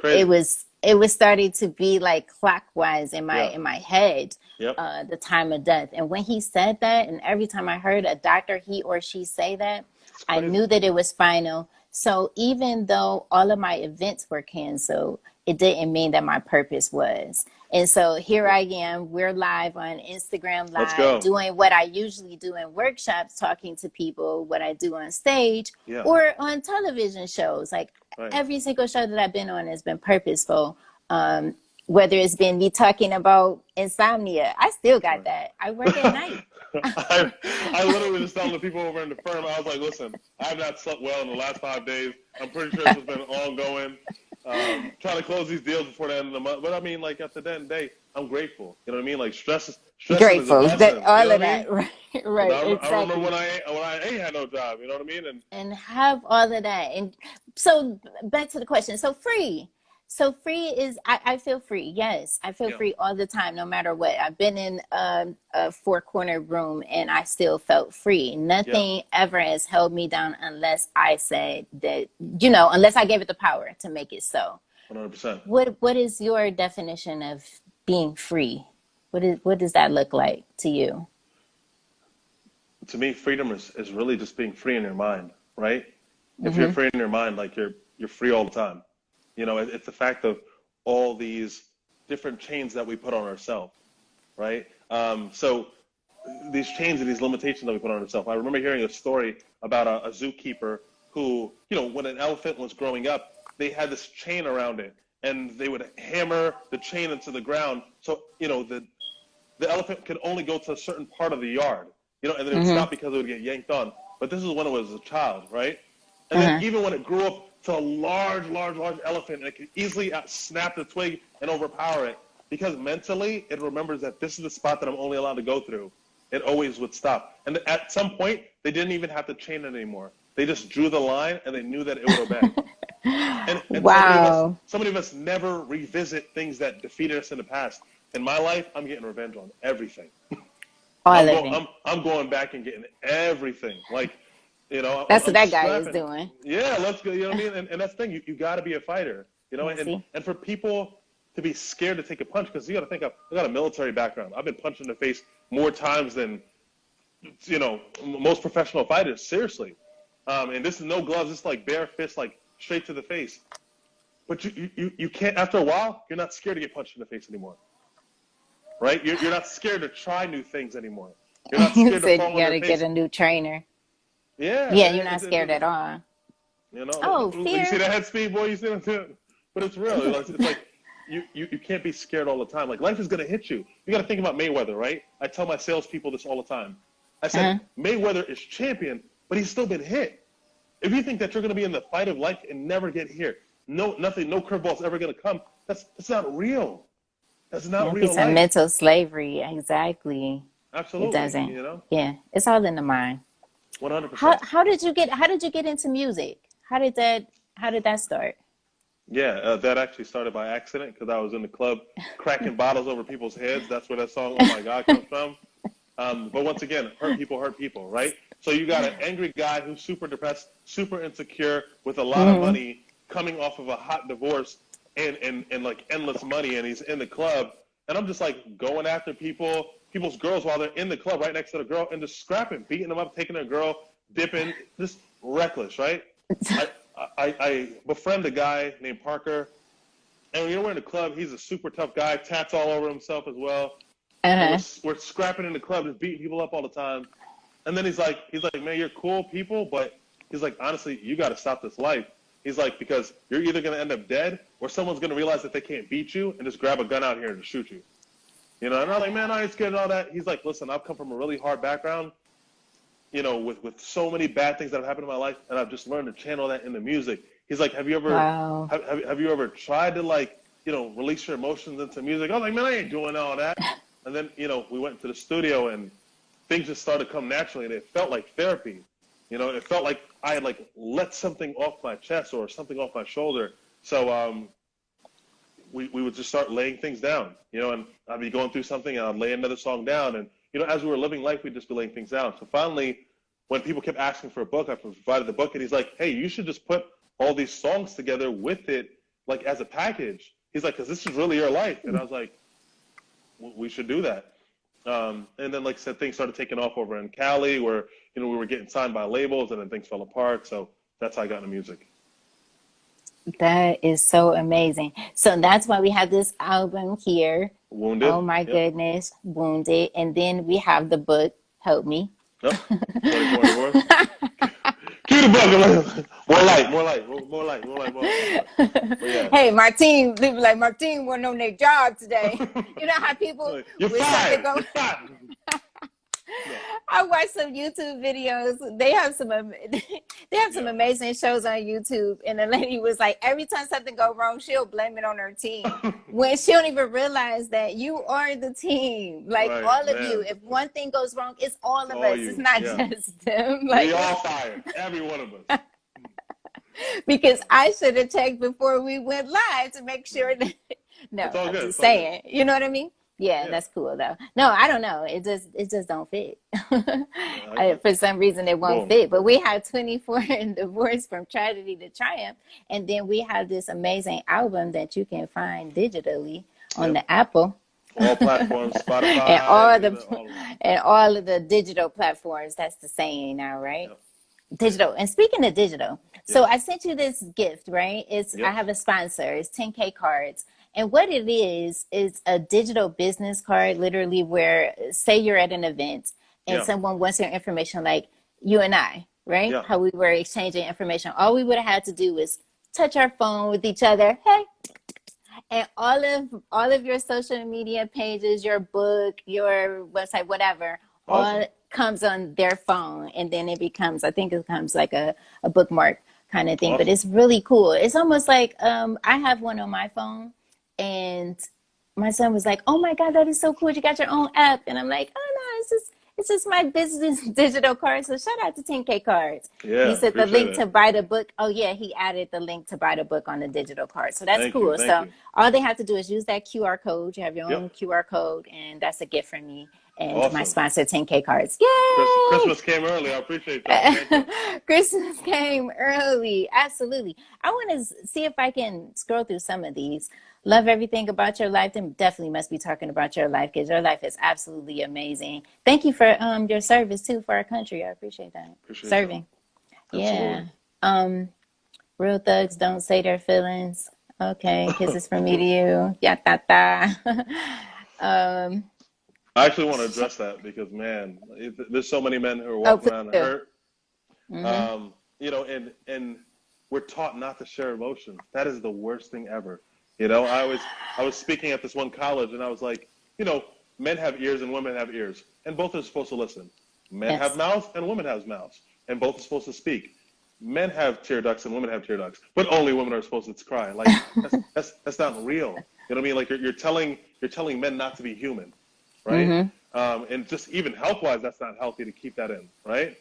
It was starting to be like clockwise in my head, the time of death. And when he said that, and every time I heard a doctor, he or she say that, I knew that it was final. So even though all of my events were canceled, it didn't mean that my purpose was. And so here I am, we're live on Instagram Live, doing what I usually do in workshops, talking to people, what I do on stage or on television shows. Like every single show that I've been on has been purposeful. Whether it's been me talking about insomnia, I still got that. I work at night.
I literally was telling the people over in the firm, I was like, listen, I have not slept well in the last 5 days. I'm pretty sure this has been ongoing. Trying to close these deals before the end of the month. But I mean, like at the end of the day, I'm grateful. You know what I mean? Like stress is
grateful.
Is a blessing,
all of that. Right.
I
Exactly.
remember when I ain't had no job, you know what I mean?
And have all of that. And so back to the question. So free is, I feel free. Yes, I feel free all the time, no matter what. I've been in a four-corner room and I still felt free. Nothing ever has held me down unless I said that, unless I gave it the power to make it so.
100%.
What is your definition of being free? What does that look like to you?
To me, freedom is really just being free in your mind, right? If you're free in your mind, like you're free all the time. You know, it's the fact of all these different chains that we put on ourselves, right? So these chains and these limitations that we put on ourselves. I remember hearing a story about a zookeeper who, when an elephant was growing up, they had this chain around it, and they would hammer the chain into the ground. So, the elephant could only go to a certain part of the yard, and then it would stop because it would get yanked on. But this is when it was a child, right? And then even when it grew up to a large elephant, and it could easily snap the twig and overpower it, because mentally it remembers that this is the spot that I'm only allowed to go through. it always would stop. And at some point, they didn't even have to chain it anymore. They just drew the line, and they knew that it would obey. And
Wow.
so many of us never revisit things that defeated us in the past. In my life, I'm getting revenge on everything.
All of it.
I'm going back and getting everything. Like,
That's
I'm
what that guy
scrapping.
is doing.
Yeah, let's go. You know what I mean? And that's the thing. You got to be a fighter. And for people to be scared to take a punch, because you got to think, I got a military background. I've been punched in the face more times than most professional fighters. Seriously. And this is no gloves. This is like bare fist, like straight to the face. But you can't. After a while, you're not scared to get punched in the face anymore. Right? You're not scared to try new things anymore. You're not scared
You
to
said
fall
you
on
gotta
your face.
get a new trainer.
Yeah.
Yeah, you're not scared at all. Oh,
You
fear.
see that head speed, boy? You see that? But it's real. It's like you can't be scared all the time. Like, life is gonna hit you. You got to think about Mayweather, right? I tell my salespeople this all the time. I said Mayweather is champion, but he's still been hit. If you think that you're gonna be in the fight of life and never get hit, no curveball's ever gonna come. That's not real. That's not real
It's
life.
a mental slavery. Exactly.
Absolutely.
It doesn't. Yeah, it's all in the mind.
100%.
How did you get into music? How did that start?
Yeah, that actually started by accident because I was in the club cracking bottles over people's heads. That's where that song "Oh My God" comes from. But once again, hurt people, right? So you got an angry guy who's super depressed, super insecure, with a lot of money, coming off of a hot divorce and like endless money, and he's in the club, and I'm just like going after people's girls while they're in the club right next to the girl, and just scrapping, beating them up, taking their girl, dipping, just reckless, right? I befriend a guy named Parker, and we're in the club. He's a super tough guy, tats all over himself as well. We're scrapping in the club, just beating people up all the time. And then he's like, man, you're cool people, but he's like, honestly, you got to stop this life. He's like, because you're either going to end up dead or someone's going to realize that they can't beat you and just grab a gun out here and just shoot you. And I'm like, man, I ain't scared of all that. He's like, listen, I've come from a really hard background, with so many bad things that have happened in my life, and I've just learned to channel that into music. He's like, have you ever have you ever tried to release your emotions into music? I was like, man, I ain't doing all that. And then, we went to the studio and things just started to come naturally, and it felt like therapy. It felt like I had let something off my chest or something off my shoulder. So we would just start laying things down, and I'd be going through something and I'd lay another song down. And, as we were living life, we'd just be laying things down. So finally, when people kept asking for a book, I provided the book, and he's like, hey, you should just put all these songs together with it, as a package. He's like, because this is really your life. And I was like, we should do that. And then, like I said, things started taking off over in Cali where, we were getting signed by labels, and then things fell apart. So that's how I got into music.
That is so amazing. So that's why we have this album here.
Wounded.
Oh my goodness. Wounded. And then we have the book, Help Me.
Yep. 24. Cue the book. More light. Yeah.
Hey, Martine, they be like, Martine wasn't on their job today. You know how people
You're fired.
I watch some YouTube videos. They have some amazing shows on YouTube, and the lady was like, every time something go wrong, she'll blame it on her team when she don't even realize that you are the team. All of you. If one thing goes wrong, it's all of us. It's not just them.
We all fired. Every one of us.
Because I should have checked before we went live to make sure that. No, I'm just saying. You know what I mean? Yeah, that's cool though. No, I don't know. It just don't fit. For some reason, it won't fit. But we have 24 and Divorce from Tragedy to Triumph, and then we have this amazing album that you can find digitally on the Apple,
all platforms, Spotify,
and all of the digital platforms. That's the saying now, right? Yep. Digital. And speaking of digital, so I sent you this gift, right? I have a sponsor. It's 10K cards. And what it is a digital business card, literally, where say you're at an event and someone wants your information, like you and I, right? Yeah. How we were exchanging information. All we would have had to do was touch our phone with each other. Hey. And all of your social media pages, your book, your website, whatever, all comes on their phone. And then I think it becomes like a bookmark kind of thing. But it's really cool. It's almost like I have one on my phone. And my son was like, oh my God, that is so cool. You got your own app. And I'm like, oh no, It's just my business digital card. So shout out to 10K Cards.
Yeah,
He said the
appreciate
link
it.
to buy the book. Oh yeah, he added the link to buy the book on the digital card. So that's
Thank you,
cool.
thank
So
you.
all they have to do is use that QR code. You have your
Yep,
own QR code, and that's a gift from me and my
awesome.
sponsor, 10K Cards. Yay!
Christmas came early. I appreciate that. Thank you.
Christmas came early. Absolutely. I want to see if I can scroll through some of these. Love everything about your life. Then definitely must be talking about your life because your life is absolutely amazing. Thank you for your service too for our country. I appreciate that.
Appreciate that.
Serving. Yeah.
Absolutely.
Real thugs don't say their feelings. Okay. Kisses from me to you. Yeah, ta ta.
I actually want to address that because, man, there's so many men who are
Oh,
walking
please
around
do.
hurt. You know, and we're taught not to share emotions. That is the worst thing ever. You know, I was speaking at this one college, and I was like, you know, men have ears and women have ears, and both are supposed to listen. Men have
Yes.
mouths and women have mouths, and both are supposed to speak. Men have tear ducts and women have tear ducts, but only women are supposed to cry. Like that's not real. You know what I mean? Like you're telling men not to be human, right? And just even health-wise, that's not healthy to keep that in, right?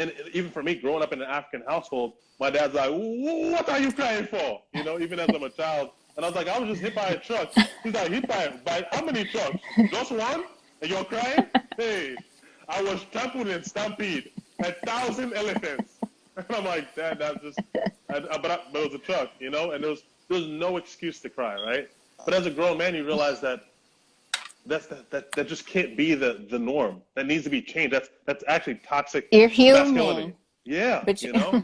And even for me, growing up in an African household, my dad's like, "What are you crying for?" You know, even as I'm a child, and I was like, "I was just hit by a truck." He's like, "Hit by how many trucks? Just one? And you're crying?" Hey, I was trampled in stampede, 1,000 elephants, and I'm like, "Dad, that's just," but it was a truck, you know, and there was no excuse to cry, right? But as a grown man, you realize that that just can't be the norm. That needs to be changed. That's actually toxic
You're
masculinity.
human.
Yeah,
But
you know.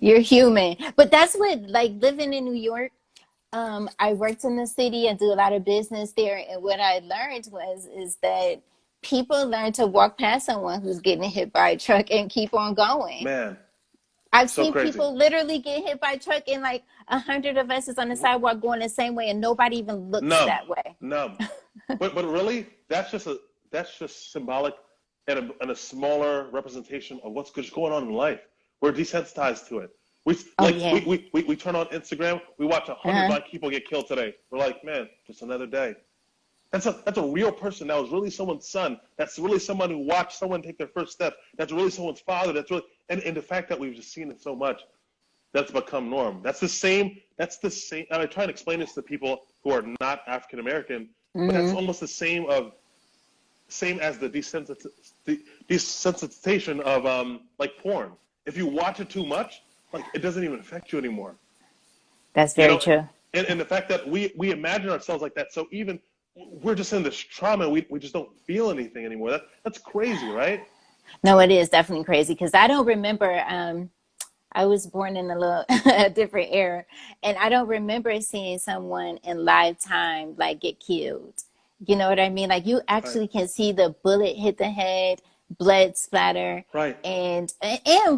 you're human. But that's what, like, living in New York, I worked in the city and do a lot of business there. And what I learned is that people learn to walk past someone who's getting hit by a truck and keep on going.
Man,
I've
so
seen
crazy.
people literally get hit by a truck and like 100 of us is on the sidewalk going the same way and nobody even looks
Numb,
that way.
numb. But really, that's just symbolic and a smaller representation of what's just going on in life. We're desensitized to it. We
Oh
like
yeah.
we turn on Instagram. We watch 100
Uh-huh.
black people get killed today. We're like, man, just another day. That's a real person. That was really someone's son. That's really someone who watched someone take their first step. That's really someone's father. That's really and the fact that we've just seen it so much, that's become norm. That's the same. And I try and explain this to people who are not African American, but that's almost the same as the desensitization of like porn. If you watch it too much, like it doesn't even affect you anymore.
That's
You
very
know,
true.
and the fact that we imagine ourselves like that, so even we're just in this trauma, we just don't feel anything anymore. That's crazy, right?
No, it is definitely crazy because I don't remember. I was born in a little a different era, and I don't remember seeing someone in live time like get killed. You know what I mean? Like you
Right,
actually can see the bullet hit the head, blood splatter,
right.
and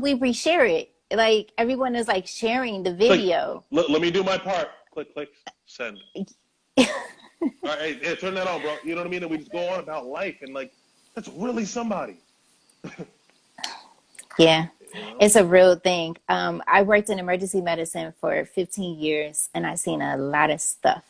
we reshare it. Like everyone is like sharing the
It's like,
video.
let me do my part. Click, click, send. All right, hey, turn that on, bro. You know what I mean? And we just go on about life, and like, that's really somebody.
Yeah,
You know?
it's a real thing. I worked in emergency medicine for 15 years, and I've seen a lot of stuff.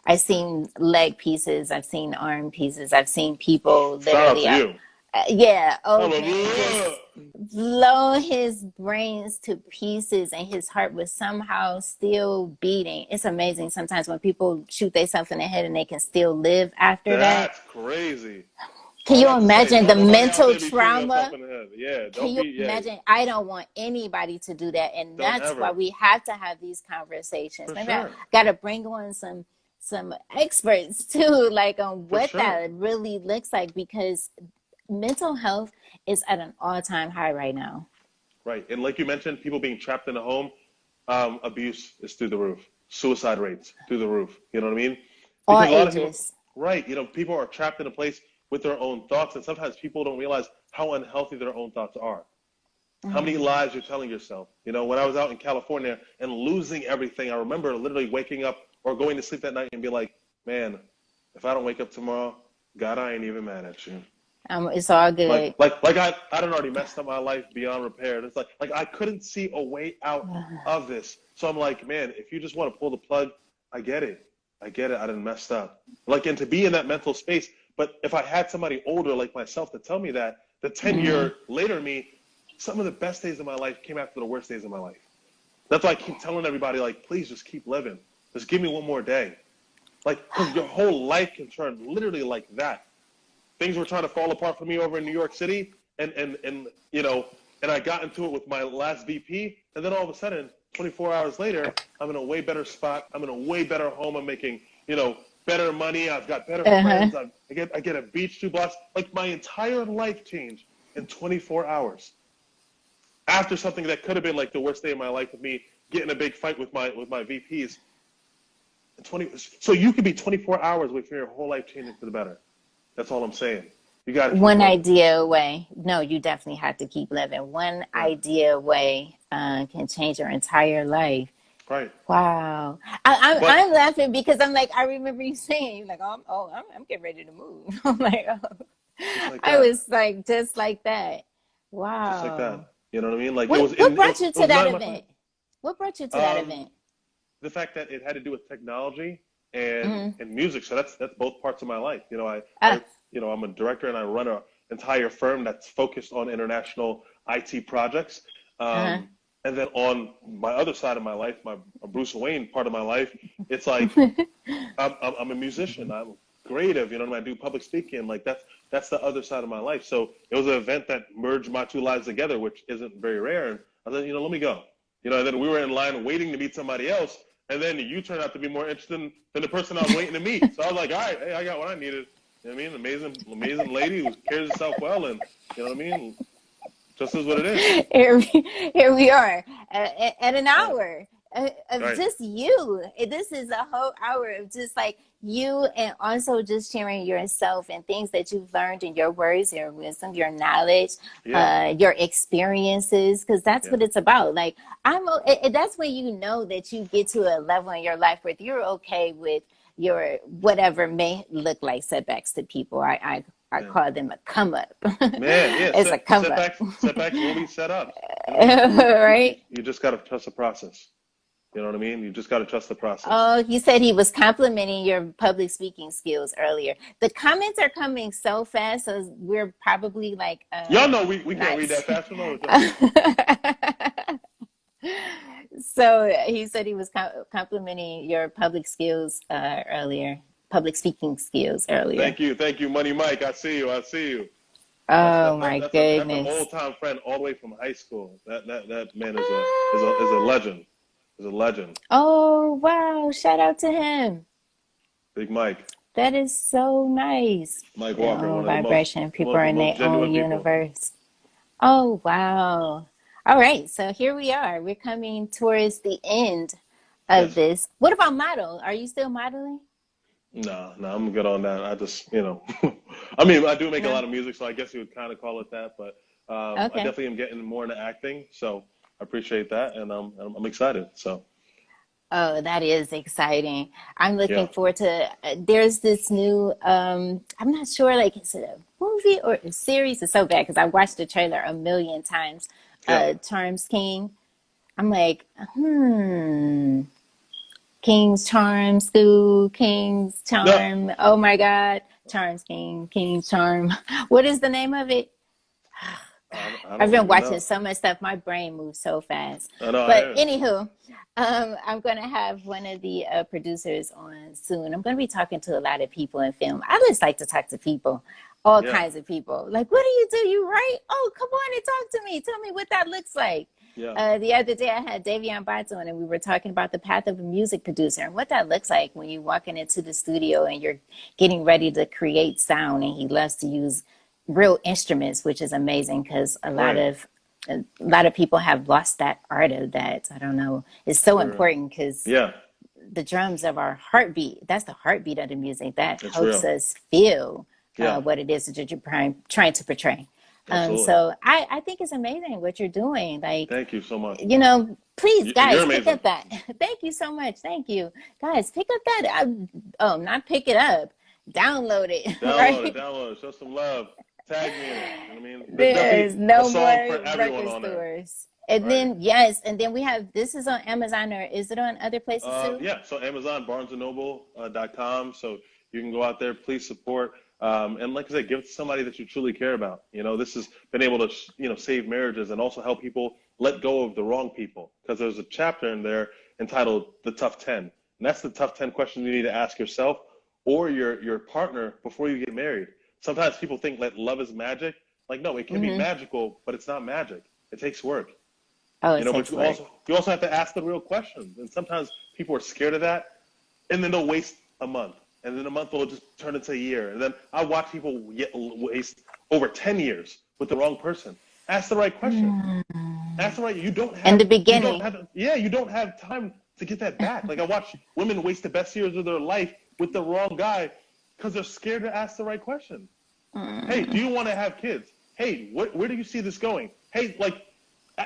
I've seen leg pieces, I've seen arm pieces, I've seen people
Shout out
literally,
to you.
yeah, old man
Hallelujah.
just blow his brains to pieces and his heart was somehow still beating. It's amazing sometimes when people shoot themselves in the head and they can still live after that.
That's crazy.
Can
All
you
that to say,
imagine the
nobody out
mental
there be shooting themselves
trauma?
in the head. Yeah,
Can
don't
you
be. Yeah,
imagine? I don't want anybody to do that. And
don't
that's why
ever.
we have to have these conversations.
For
Maybe I
sure.
got to bring on some experts too, like on
For
what
sure.
that really looks like because mental health is at an all-time high right now.
Right. And like you mentioned, people being trapped in a home, abuse is through the roof. Suicide rates through the roof. You know what I mean?
All
Because a lot of people,
ages.
right, you know, people are trapped in a place with their own thoughts, and sometimes people don't realize how unhealthy their own thoughts are. How many lies you're telling yourself. You know, when I was out in California and losing everything, I remember literally waking up or going to sleep that night and be like, man, if I don't wake up tomorrow, God, I ain't even mad at you.
It's all good.
Like I done already messed up my life beyond repair. It's like I couldn't see a way out of this. So I'm like, man, if you just want to pull the plug, I get it. I get it. I done messed up. Like, and to be in that mental space, But if I had somebody older like myself to tell me that, the 10-year later me, some of the best days of my life came after the worst days of my life. That's why I keep telling everybody, like, please just keep living. Just give me one more day. Like, because your whole life can turn literally like that. Things were trying to fall apart for me over in New York City, and you know, and I got into it with my last VP, and then all of a sudden, 24 hours later, I'm in a way better spot. I'm in a way better home. I'm making, you know, better money. I've got better friends. I get a beach 2 blocks. Like, my entire life changed in 24 hours. After something that could have been like the worst day of my life with me getting a big fight with my VPs. So you could be 24 hours away from your whole life changing for the better. That's all I'm saying. You got
one idea away. No, you definitely have to keep living. One
Right.
idea away can change your entire life.
Right.
Wow. I'm laughing because I'm like, I remember you saying, you're like, I'm getting ready to move. I'm like, oh.
Like
I was like, just like that. Wow.
Just like that. You know what I mean? Like,
what brought you to that event? What brought you to that event?
The fact that it had to do with technology and music. So that's both parts of my life. You know, I'm a director and I run an entire firm that's focused on international IT projects. And then on my other side of my life, my Bruce Wayne part of my life, it's like I'm a musician. I'm creative. You know, I do public speaking. Like that's the other side of my life. So it was an event that merged my two lives together, which isn't very rare. And I said, you know, let me go. You know, and then we were in line waiting to meet somebody else. And then you turned out to be more interesting than the person I was waiting to meet. So I was like, all right, hey, I got what I needed. You know what I mean? Amazing lady who carries herself well, and you know what I mean? Just is what it is.
Here we are at an hour of
Right.
just you. This is a whole hour of just like you, and also just sharing yourself and things that you've learned in your words, your wisdom, your knowledge, your experiences, because that's what it's about. Like that's when you know that you get to a level in your life where you're okay with your whatever may look like setbacks to people. I call them a come up. It's a come up.
Setbacks will be set up.
Right?
You just got to trust the process. You know what I mean? You just got to trust the process.
Oh, he said he was complimenting your public speaking skills earlier. The comments are coming so fast, so we're probably like...
Y'all know we can't read that fast. No.
So he said he was complimenting your public skills earlier, public speaking skills earlier.
Thank you, Money Mike. I see you.
Oh my goodness!
That's an old time friend all the way from high school. That man is a legend. Is a legend.
Oh wow! Shout out to him,
Big Mike.
That is so nice.
Mike Walker, one of
vibration.
the most,
people are in their own universe. Oh wow! All right, so here we are. We're coming towards the end of this. What about model? Are you still modeling?
No, I'm good on that. I just, I mean, I do make a lot of music, so I guess you would kind of call it that. But I definitely am getting more into acting, so I appreciate that, and I'm excited. So.
Oh, that is exciting. I'm looking forward to, there's this new, I'm not sure, like, is it a movie or a series? It's so bad because I watched the trailer a million times. Charms King. I'm like, King's Charm School, King's Charm. No. Oh my God. Charms King, King's Charm. What is the name of it? I've been watching so much stuff. My brain moves so fast. But anywho, I'm going to have one of the producers on soon. I'm going to be talking to a lot of people in film. I just like to talk to people, all kinds of people. Like, what do? You write? Oh, come on and talk to me. Tell me what that looks like. The other day I had Davion Botts on, and we were talking about the path of a music producer and what that looks like when you're walking into the studio and you're getting ready to create sound. And he loves to use real instruments, which is amazing because a lot of people have lost that art of that. I don't know. It's so important because the drums of our heartbeat, that's the heartbeat of the music. That helps us feel what it is that you're trying to portray. So I think it's amazing what you're doing. Like,
thank you so much.
Please, guys, pick up that. Thank you so much. Thank you, guys. Pick up that. Not pick it up. Download it.
Download it. Show some love. Tag me in it. You know what I mean?
There's no more record stores. And then and then we have, this is on Amazon, or is it on other places too?
Yeah, so Amazon, BarnesandNoble.com. So you can go out there, please support. And like I said, give it to somebody that you truly care about. You know, this has been able to, you know, save marriages and also help people let go of the wrong people. Because there's a chapter in there entitled The Tough 10. And that's the tough 10 questions you need to ask yourself or your partner before you get married. Sometimes people think that love is magic. Like, no, it can be magical, but it's not magic. It takes work.
Oh,
You know, but you also have to ask the real questions. And sometimes people are scared of that, and then they'll waste a month. And then a month will just turn into a year. And then I watch people waste over 10 years with the wrong person. Ask the right question. Ask the right. You don't have.
In the beginning.
You don't have time to get that back. Like I watch women waste the best years of their life with the wrong guy because they're scared to ask the right question. Hey, do you want to have kids? Hey, where do you see this going? Hey, like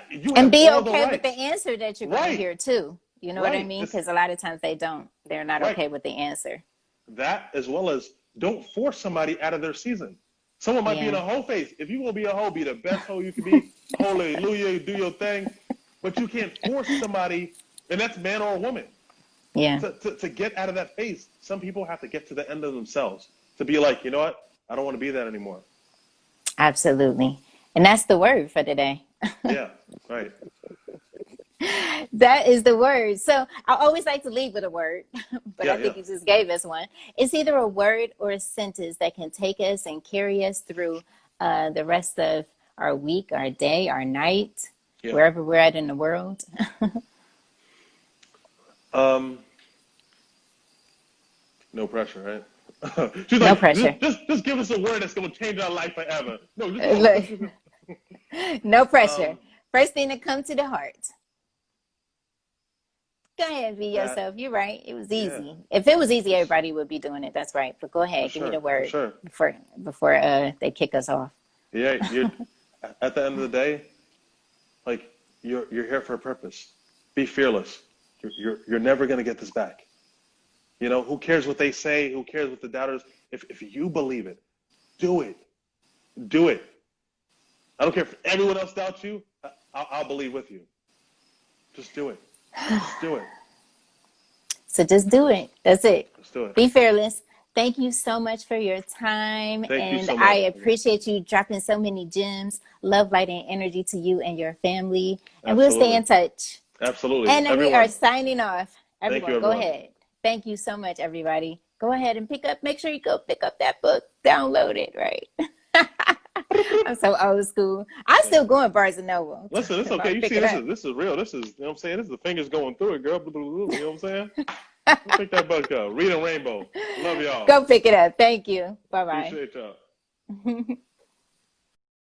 you have
And be
all the
okay
rights.
with the answer that you're going to hear too. You know what I mean? Because a lot of times they're not okay with the answer.
That, as well as don't force somebody out of their season. Someone might be in a hoe phase. If you're going to be a hoe, be the best hoe you can be. Hallelujah, do your thing. But you can't force somebody, and that's man or woman.
Yeah.
To get out of that phase, some people have to get to the end of themselves to be like, you know what? I don't want to be that anymore.
Absolutely. And that's the word for today.
Yeah, right.
That is the word. So I always like to leave with a word, but I think you just gave us one. It's either a word or a sentence that can take us and carry us through the rest of our week, our day, our night, wherever we're at in the world.
No pressure, right?
No pressure.
Just give us a word that's going to change our life forever. No,
no pressure. First thing that comes to the heart. Go ahead and be yourself. You're right. It was easy. Yeah. If it was easy, everybody would be doing it. That's right. But go ahead. Give me the word before they kick us off.
Yeah. You're, at the end of the day, like you're here for a purpose. Be fearless. You're never going to get this back. You know, who cares what they say? Who cares what the doubters? If you believe it, do it. Do it. I don't care if everyone else doubts you. I'll believe with you. Just do it. Just do it.
So just do it. That's it.
Just do it.
Be fearless. Thank you so much for your time.
Thank you so much.
I appreciate you dropping so many gems. Love, light, and energy to you and your family. And we'll stay in touch.
Absolutely.
And we are signing off. Everyone,
everyone.
Go ahead. Thank you so much, everybody. Go ahead and make sure you go pick up that book. Download it, right? I'm so old school. I'm still going Barnes and Noble.
Listen, it's okay. You see, this is real. This is, you know what I'm saying? This is the fingers going through it, girl. You know what I'm saying? Go pick that book up. Read a Rainbow. Love y'all.
Go pick it up. Thank you. Bye-bye.
Appreciate y'all.